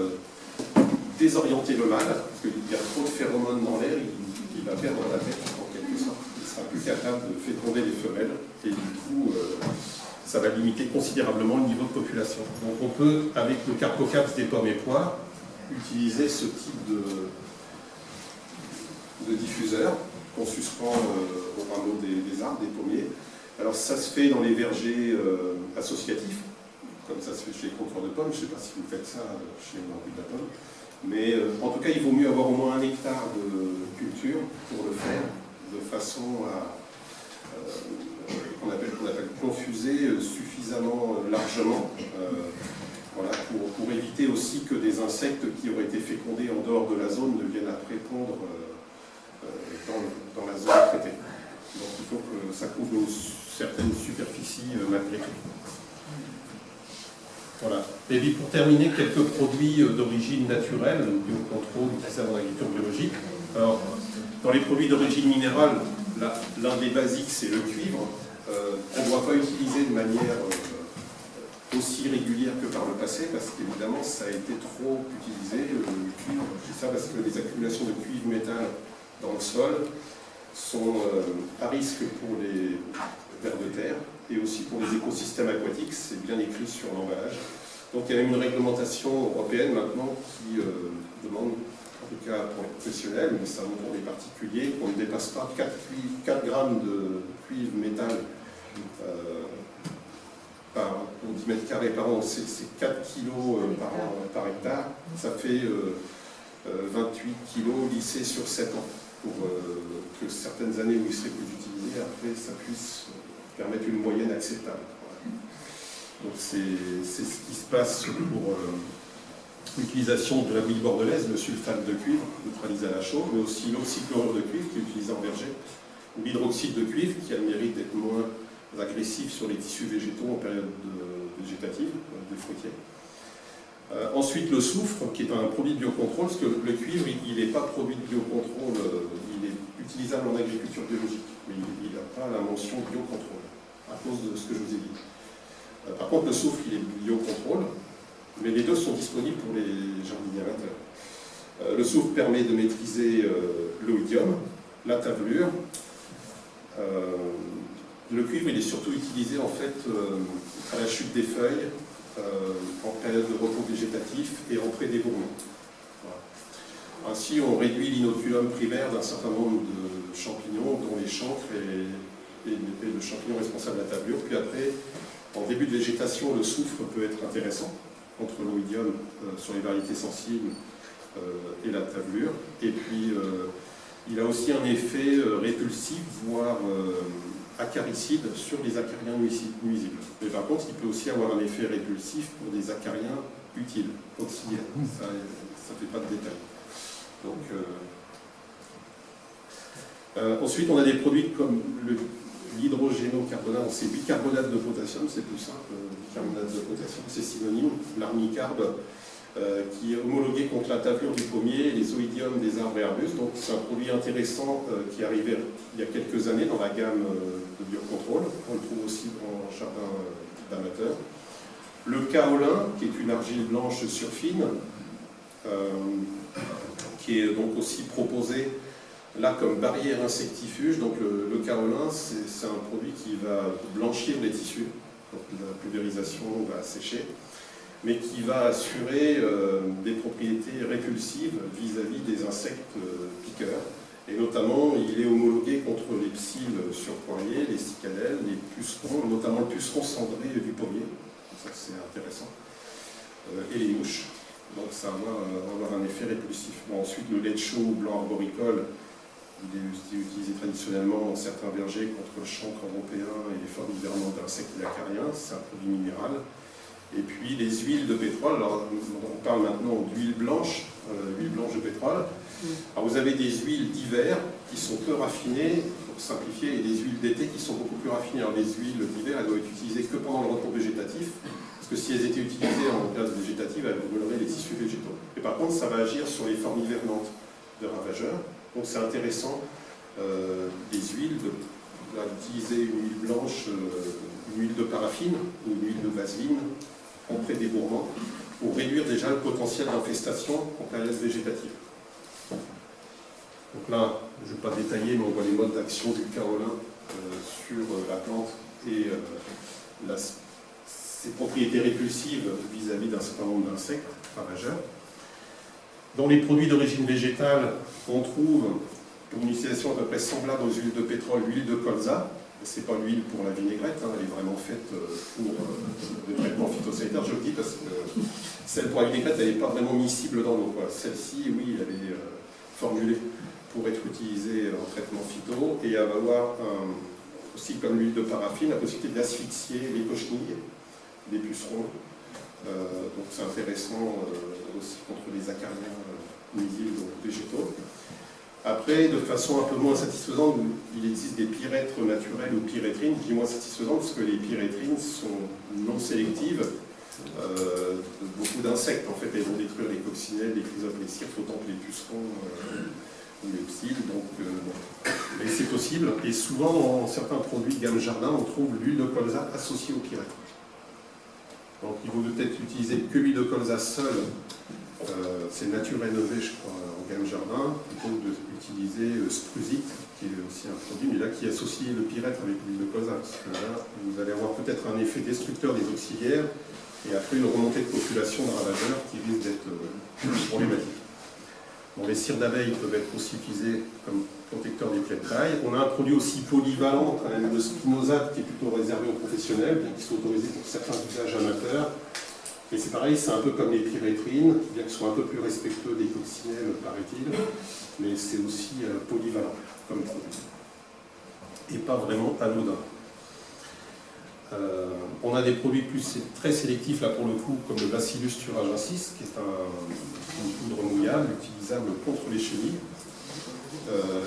S1: désorienter le mâle, parce qu'il y a trop de phéromones dans l'air, il va perdre la tête en quelque sorte. Il sera plus capable de féconder les femelles, et du coup, ça va limiter considérablement le niveau de population. Donc on peut, avec le Carpocaps des pommes et poires, utiliser ce type de diffuseur qu'on suspend au rameau des arbres, des pommiers. Alors ça se fait dans les vergers associatifs, comme ça se fait chez les comptoirs de pommes. Je ne sais pas si vous faites ça chez l'Envie de la pomme. Mais en tout cas, il vaut mieux avoir au moins 1 hectare de culture pour le faire, de façon à qu'on appelle confuser suffisamment largement, voilà, pour éviter aussi que des insectes qui auraient été fécondés en dehors de la zone ne viennent après pondre dans la zone traitée. Donc il faut que ça couvre une certaine superficie malgré tout. Voilà. Et puis pour terminer, quelques produits d'origine naturelle, biocontrôle, utilisés en agriculture biologique. Alors, dans les produits d'origine minérale, l'un des basiques, c'est le cuivre. On ne doit pas utiliser de manière aussi régulière que par le passé, parce qu'évidemment, ça a été trop utilisé, le cuivre. Je dis ça parce que les accumulations de cuivre métal dans le sol sont à risque pour les vers de terre et aussi pour les écosystèmes aquatiques. C'est bien écrit sur l'emballage. Donc il y a une réglementation européenne maintenant qui demande, en tout cas pour les professionnels, mais ça vaut pour les particuliers, qu'on ne dépasse pas 4 grammes de cuivre métal pour 10 mètres carrés par an. C'est 4 kilos par hectare. Ça fait 28 kilos lissés sur 7 ans. Pour que certaines années où il serait plus utilisé, après ça puisse permettre une moyenne acceptable. Donc c'est ce qui se passe pour l'utilisation de la bouillie bordelaise, le sulfate de cuivre, neutralisé à la chaux, mais aussi l'oxychlorure de cuivre qui est utilisé en verger, ou l'hydroxyde de cuivre qui a le mérite d'être moins agressif sur les tissus végétaux en période végétative, des fruitiers. Ensuite, le soufre, qui est un produit de biocontrôle, parce que le cuivre, il n'est pas produit de biocontrôle, il est utilisable en agriculture biologique, mais il n'a pas la mention biocontrôle, à cause de ce que je vous ai dit. Par contre, le soufre, il est biocontrôle, mais les deux sont disponibles pour les jardiniers amateurs. Le soufre permet de maîtriser l'oïdium, la tavelure. Le cuivre, il est surtout utilisé en fait à la chute des feuilles, en période de repos végétatif et en pré-débourrement. Voilà. Ainsi, on réduit l'inoculum primaire d'un certain nombre de champignons, dont les chancres et le champignon responsable de la tavelure. Puis après, en début de végétation, le soufre peut être intéressant contre l'oïdium sur les variétés sensibles et la tavelure. Et puis, il a aussi un effet répulsif, voire acaricide sur les acariens nuisibles. Mais par contre, il peut aussi avoir un effet répulsif pour des acariens utiles, auxiliaires. Ça ne fait pas de détail. Donc, ensuite, on a des produits comme l'hydrogénocarbonate, c'est bicarbonate de potassium, c'est plus simple, bicarbonate de potassium, c'est synonyme, l'arnicarbe, qui est homologué contre la tavelure du pommier et les oïdiums des arbres et arbustes. Donc c'est un produit intéressant qui est arrivé il y a quelques années dans la gamme de biocontrôle. On le trouve aussi en jardin d'amateurs. Le kaolin, qui est une argile blanche surfine, qui est donc aussi proposé là comme barrière insectifuge. Donc le kaolin, c'est un produit qui va blanchir les tissus, donc la pulvérisation va sécher, mais qui va assurer des propriétés répulsives vis-à-vis des insectes piqueurs. Et notamment, il est homologué contre les psylles surpoiriers, les cicadelles, les pucerons, notamment le puceron cendré du pommier, ça c'est intéressant, et les mouches. Donc ça va avoir un effet répulsif. Bon, ensuite, le lait de chaux blanc arboricole, Il est utilisé traditionnellement dans certains vergers contre le chancre européen et les formes hivernantes d'insectes acariens. C'est un produit minéral. Et puis les huiles de pétrole. Alors, on parle maintenant d'huile blanche de pétrole. Alors, vous avez des huiles d'hiver qui sont peu raffinées, pour simplifier, et des huiles d'été qui sont beaucoup plus raffinées. Alors, les huiles d'hiver, elles doivent être utilisées que pendant le repos végétatif, parce que si elles étaient utilisées en période végétative, elles brûleraient les tissus végétaux. Et par contre, ça va agir sur les formes hivernantes de ravageurs. Donc c'est intéressant, des huiles, d'utiliser une huile blanche, une huile de paraffine ou une huile de vaseline en pré-débourrement pour réduire déjà le potentiel d'infestation en période végétative. Donc là, je ne vais pas détailler, mais on voit les modes d'action du kaolin sur la plante et ses propriétés répulsives vis-à-vis d'un certain nombre d'insectes ravageurs. Dans les produits d'origine végétale, on trouve une utilisation à peu près semblable aux huiles de pétrole, l'huile de colza. Ce n'est pas l'huile pour la vinaigrette, hein, elle est vraiment faite pour le traitement phytosanitaire, je le dis, parce que celle pour la vinaigrette, elle n'est pas vraiment miscible dans l'eau. Celle-ci, oui, elle est formulée pour être utilisée en traitement phyto, et elle va avoir aussi, comme l'huile de paraffine, la possibilité d'asphyxier les cochenilles, les pucerons. Donc c'est intéressant aussi contre les acariens nuisibles ou végétaux. Après, de façon un peu moins satisfaisante, il existe des pyrètres naturels ou pyrétrines, je dis moins satisfaisantes parce que les pyrétrines sont non sélectives de beaucoup d'insectes. En fait, elles vont détruire les coccinelles, les chrysopes, les cirques, autant que les pucerons ou les psylles. Donc, mais c'est possible. Et souvent, dans certains produits de gamme jardin, on trouve l'huile de colza associée au pyrètre. Donc il vaut peut-être utiliser que l'huile de colza seule, c'est Nature Rénovée, je crois, en gamme jardin, plutôt que d'utiliser Sprusite, qui est aussi un produit, mais là qui associe le pyrètre avec l'huile de colza, parce que là, vous allez avoir peut-être un effet destructeur des auxiliaires, et après une remontée de population de ravageurs qui risque d'être problématique. Bon, les cires d'abeilles peuvent être aussi utilisées comme protecteurs des plaies de taille. On a un produit aussi polyvalent, quand même, le spinosate, qui est plutôt réservé aux professionnels, bien qu'ils soient autorisés pour certains usages amateurs. Et c'est pareil, c'est un peu comme les pyrétrines, bien qu'ils soient un peu plus respectueux des coccinelles, paraît-il, mais c'est aussi polyvalent comme produit. Et pas vraiment anodin. On a des produits très sélectifs, là pour le coup, comme le Bacillus thuringiensis, qui est une poudre mouillable utilisable contre les chenilles.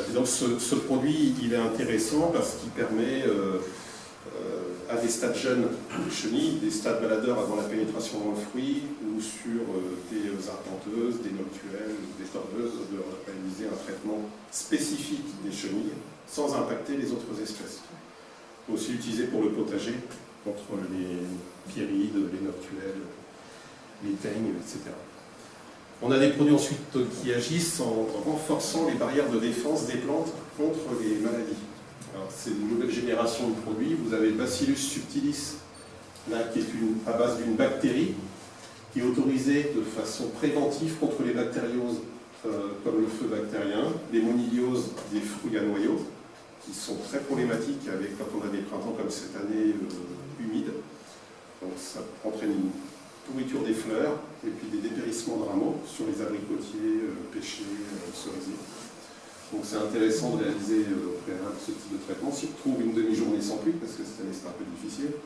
S1: Et donc ce produit, il est intéressant parce qu'il permet à des stades jeunes de chenilles, des stades baladeurs avant la pénétration dans le fruit, ou sur des arpenteuses, des noctuelles, des tordeuses, de réaliser un traitement spécifique des chenilles sans impacter les autres espèces. Aussi utilisé pour le potager, contre les pierrides, les noctuelles, les teignes, etc. On a des produits ensuite qui agissent en renforçant les barrières de défense des plantes contre les maladies. C'est une nouvelle génération de produits. Vous avez Bacillus subtilis, là, qui est à base d'une bactérie, qui est autorisée de façon préventive contre les bactérioses, comme le feu bactérien, les monilioses des fruits à noyaux, qui sont très problématiques quand on a des printemps comme cette année humides. Donc ça entraîne une pourriture des fleurs et puis des dépérissements de rameaux sur les abricotiers, pêchers, cerisiers. Donc c'est intéressant de réaliser au préalable ce type de traitement, s'il trouve une demi-journée sans pluie, parce que cette année c'est un peu difficile.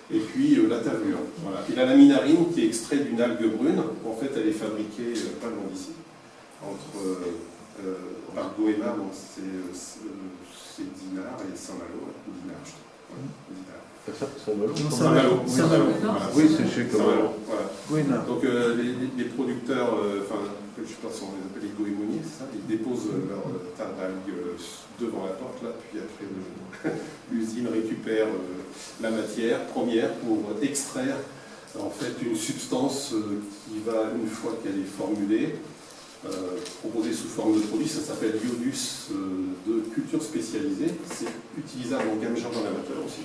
S1: Et puis la tavure. Voilà. Et la laminarine qui est extraite d'une algue brune, en fait elle est fabriquée pas loin d'ici, entre Bargo-et-Mar, c'est Dinard et Saint-Malo. Dinard, je crois. Dinard.
S2: Saint-Malo.
S1: Voilà.
S2: Oui, c'est chez Saint-Malo.
S1: Voilà.
S2: Oui,
S1: donc les producteurs, je ne sais pas si on les appelle les goémoniers, c'est ça, ils déposent leur tas d'algues devant la porte, là, puis après l'usine récupère la matière première pour extraire en fait une substance qui va, une fois qu'elle est formulée, proposée sous forme de produit. Ça s'appelle l'iodus de culture spécialisée. C'est utilisable en gamme jardin amateur aussi.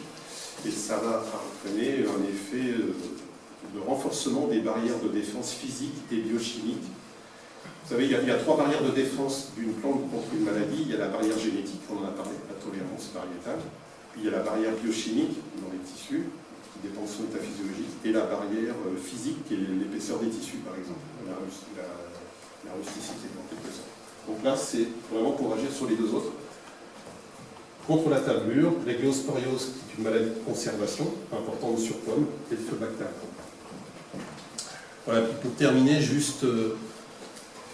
S1: Et ça va entraîner un effet de renforcement des barrières de défense physique et biochimique. Vous savez, il y a trois barrières de défense d'une plante contre une maladie. Il y a la barrière génétique, on en a parlé, la tolérance variétale. Puis il y a la barrière biochimique dans les tissus, qui dépend de son état physiologique, et la barrière physique, qui est l'épaisseur des tissus, par exemple, la rusticité, en quelque sorte. Donc là, c'est vraiment pour agir sur les deux autres. Contre la tablure, la gliosporiose, qui est une maladie de conservation importante sur pomme, et le Pheobacter. Voilà, puis pour terminer, juste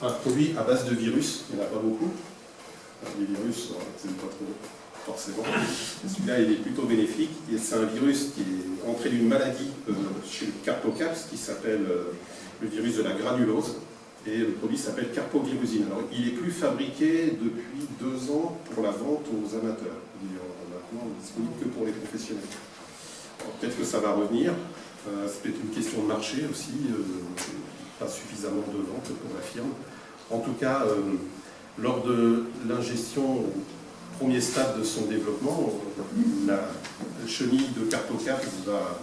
S1: un produit à base de virus, il n'y en a pas beaucoup. Les virus, c'est pas trop forcément. Celui-là, il est plutôt bénéfique. Et c'est un virus qui est entré d'une maladie chez le Carpocaps, qui s'appelle le virus de la granulose. Et le produit s'appelle carpovirusine. Alors, il n'est plus fabriqué depuis 2 ans pour la vente aux amateurs. Il est maintenant disponible que pour les professionnels. Peut-être que ça va revenir. C'est peut-être une question de marché aussi. Pas suffisamment de vente pour la firme. En tout cas, lors de l'ingestion au premier stade de son développement, la chenille de Carpocaps va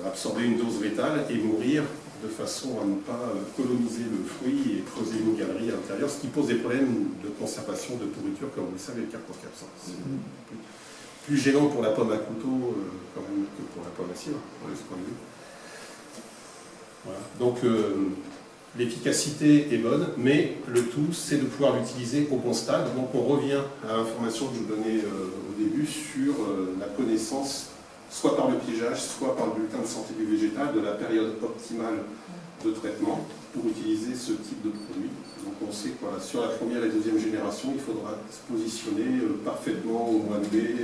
S1: absorber une dose létale et mourir de façon à ne pas coloniser le fruit et creuser une galerie à l'intérieur, ce qui pose des problèmes de conservation de pourriture, comme vous le savez, le Carpocaps. C'est plus gênant pour la pomme à couteau quand même que pour la pomme à cible, de ce point de vue. Voilà. Donc l'efficacité est bonne, mais le tout, c'est de pouvoir l'utiliser au bon stade. Donc on revient à l'information que je vous donnais au début sur la connaissance, soit par le piégeage, soit par le bulletin de santé du végétal, de la période optimale de traitement pour utiliser ce type de produit. Donc on sait que sur la première et deuxième génération, il faudra se positionner parfaitement au mois de mai,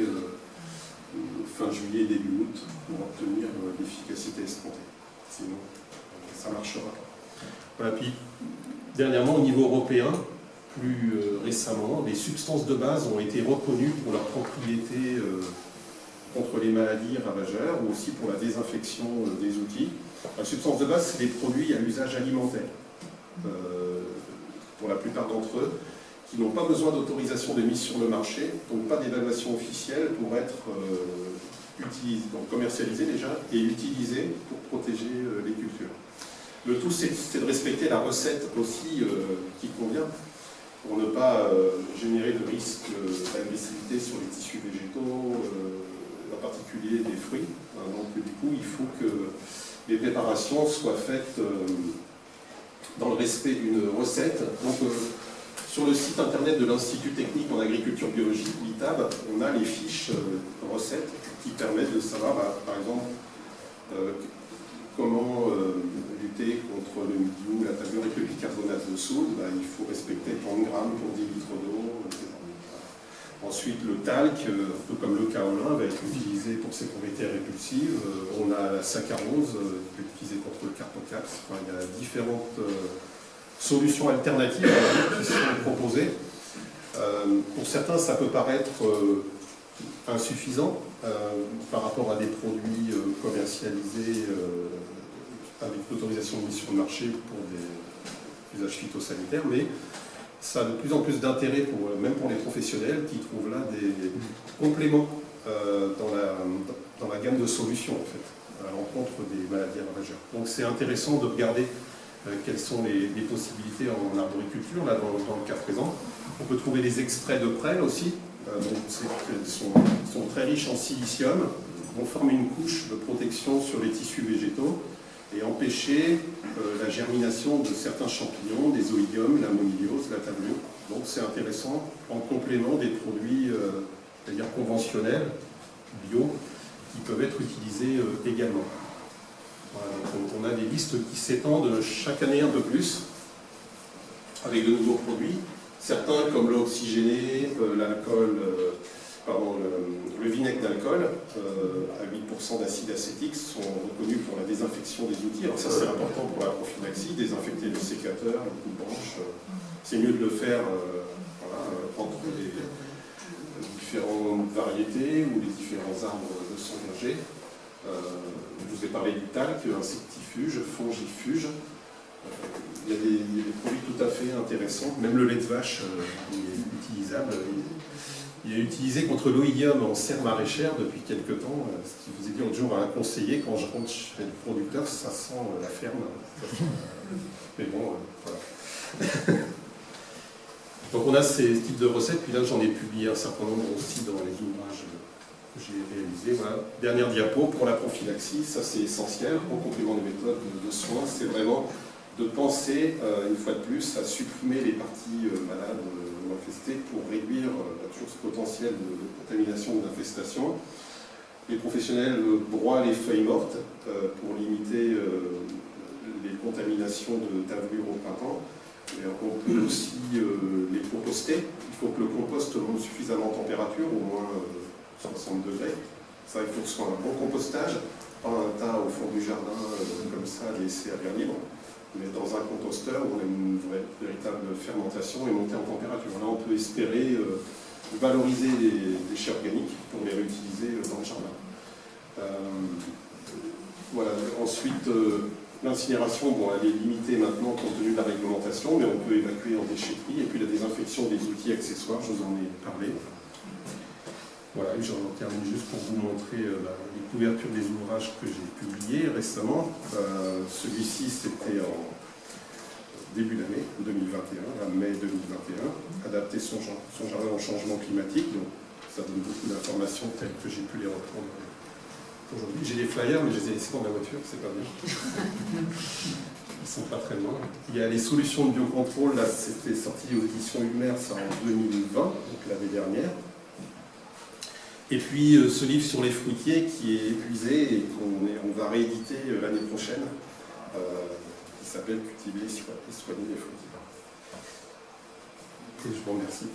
S1: fin juillet, début août, pour obtenir l'efficacité escomptée. Sinon, ça ne marchera pas. Voilà, puis, dernièrement, au niveau européen, plus récemment, les substances de base ont été reconnues pour leurs propriétés contre les maladies ravageurs ou aussi pour la désinfection des outils. Les substances de base, c'est des produits à usage alimentaire, pour la plupart d'entre eux, qui n'ont pas besoin d'autorisation de mise sur le marché, donc pas d'évaluation officielle pour être utilisés, donc commercialisés déjà, et utilisés pour protéger les cultures. Le tout, c'est de respecter la recette aussi qui convient, pour ne pas générer de risque d'agressivité sur les tissus végétaux, en particulier des fruits. Donc du coup, il faut que les préparations soient faites dans le respect d'une recette. Donc, sur le site internet de l'Institut technique en agriculture biologique, l'ITAB, on a les fiches recettes qui permettent de savoir, par exemple, comment lutter contre le mildiou, la tablure avec le bicarbonate de soude. Il faut respecter 30 grammes pour 10 litres d'eau, etc. Ensuite, le talc, un peu comme le kaolin, va être utilisé pour ses propriétés répulsives. On a la saccharose, qui est utilisée contre le Carpocaps. Enfin, il y a différentes solutions alternatives qui sont proposées. Pour certains, ça peut paraître insuffisant par rapport à des produits commercialisés avec l'autorisation de mise sur le marché pour des usages phytosanitaires, mais ça a de plus en plus d'intérêt, même pour les professionnels, qui trouvent là des compléments dans la gamme de solutions, en fait, à l'encontre des maladies ravageurs. Donc c'est intéressant de regarder quelles sont les possibilités en arboriculture, là, dans le cas présent. On peut trouver des extraits de prêle aussi, ils sont très riches en silicium, vont former une couche de protection sur les tissus végétaux et empêcher la germination de certains champignons, des oïdiums, la moniliose, la tablure. Donc c'est intéressant en complément des produits c'est-à-dire conventionnels, bio, qui peuvent être utilisés également. Voilà, donc on a des listes qui s'étendent chaque année un peu plus, avec de nouveaux produits. Certains, comme l'eau oxygénée, l'alcool, le vinaigre d'alcool, à 8% d'acide acétique, sont reconnus pour la désinfection des outils. Alors ça, c'est important pour la prophylaxie, désinfecter le sécateur, le coupe-branche. C'est mieux de le faire entre les différentes variétés ou les différents arbres de son verger. Je vous ai parlé du talc, insectifuge, fongifuge. Il y a des produits tout à fait intéressants. Même le lait de vache est utilisable. Il est utilisé contre l'oïdium en serre maraîchère depuis quelque temps. Ce qui vous est dit l'autre jour à un conseiller, quand je rentre chez le producteur, ça sent la ferme. Mais bon, voilà. Donc on a ces types de recettes, puis là j'en ai publié un certain nombre aussi dans les ouvrages que j'ai réalisés. Voilà. Dernière diapo pour la prophylaxie, ça c'est essentiel, en complément des méthodes de soins, c'est vraiment de penser, une fois de plus, à supprimer les parties malades ou infestées pour réduire la source potentielle de contamination ou d'infestation. Les professionnels broient les feuilles mortes pour limiter les contaminations d'avlure au printemps. Et on peut aussi les composter. Il faut que le compost monte suffisamment en température, au moins 60 degrés. Ça, il faut que ce soit un bon compostage, pas un tas au fond du jardin comme ça, laissé à l'air libre, mais dans un composteur où on a une véritable fermentation et montée en température. Là, on peut espérer valoriser les déchets organiques pour les réutiliser dans le jardin. Voilà. Ensuite, l'incinération, bon, elle est limitée maintenant compte tenu de la réglementation, mais on peut évacuer en déchetterie. Et puis la désinfection des outils accessoires, je vous en ai parlé. Voilà, et j'en termine juste pour vous montrer les couvertures des ouvrages que j'ai publiés récemment. Celui-ci, c'était en début d'année 2021, à mai 2021, adapter son jardin au changement climatique. Donc, ça donne beaucoup d'informations telles que j'ai pu les reprendre aujourd'hui. J'ai les flyers, mais je les ai laissés dans la voiture, c'est pas bien. Ils sont pas très loin. Il y a les solutions de biocontrôle, là, c'était sorti aux éditions Ulmer, ça en 2020, donc l'année dernière. Et puis ce livre sur les fruitiers qui est épuisé et qu'on va rééditer l'année prochaine, qui s'appelle Cultiver et soigner les fruitiers. Et je vous remercie.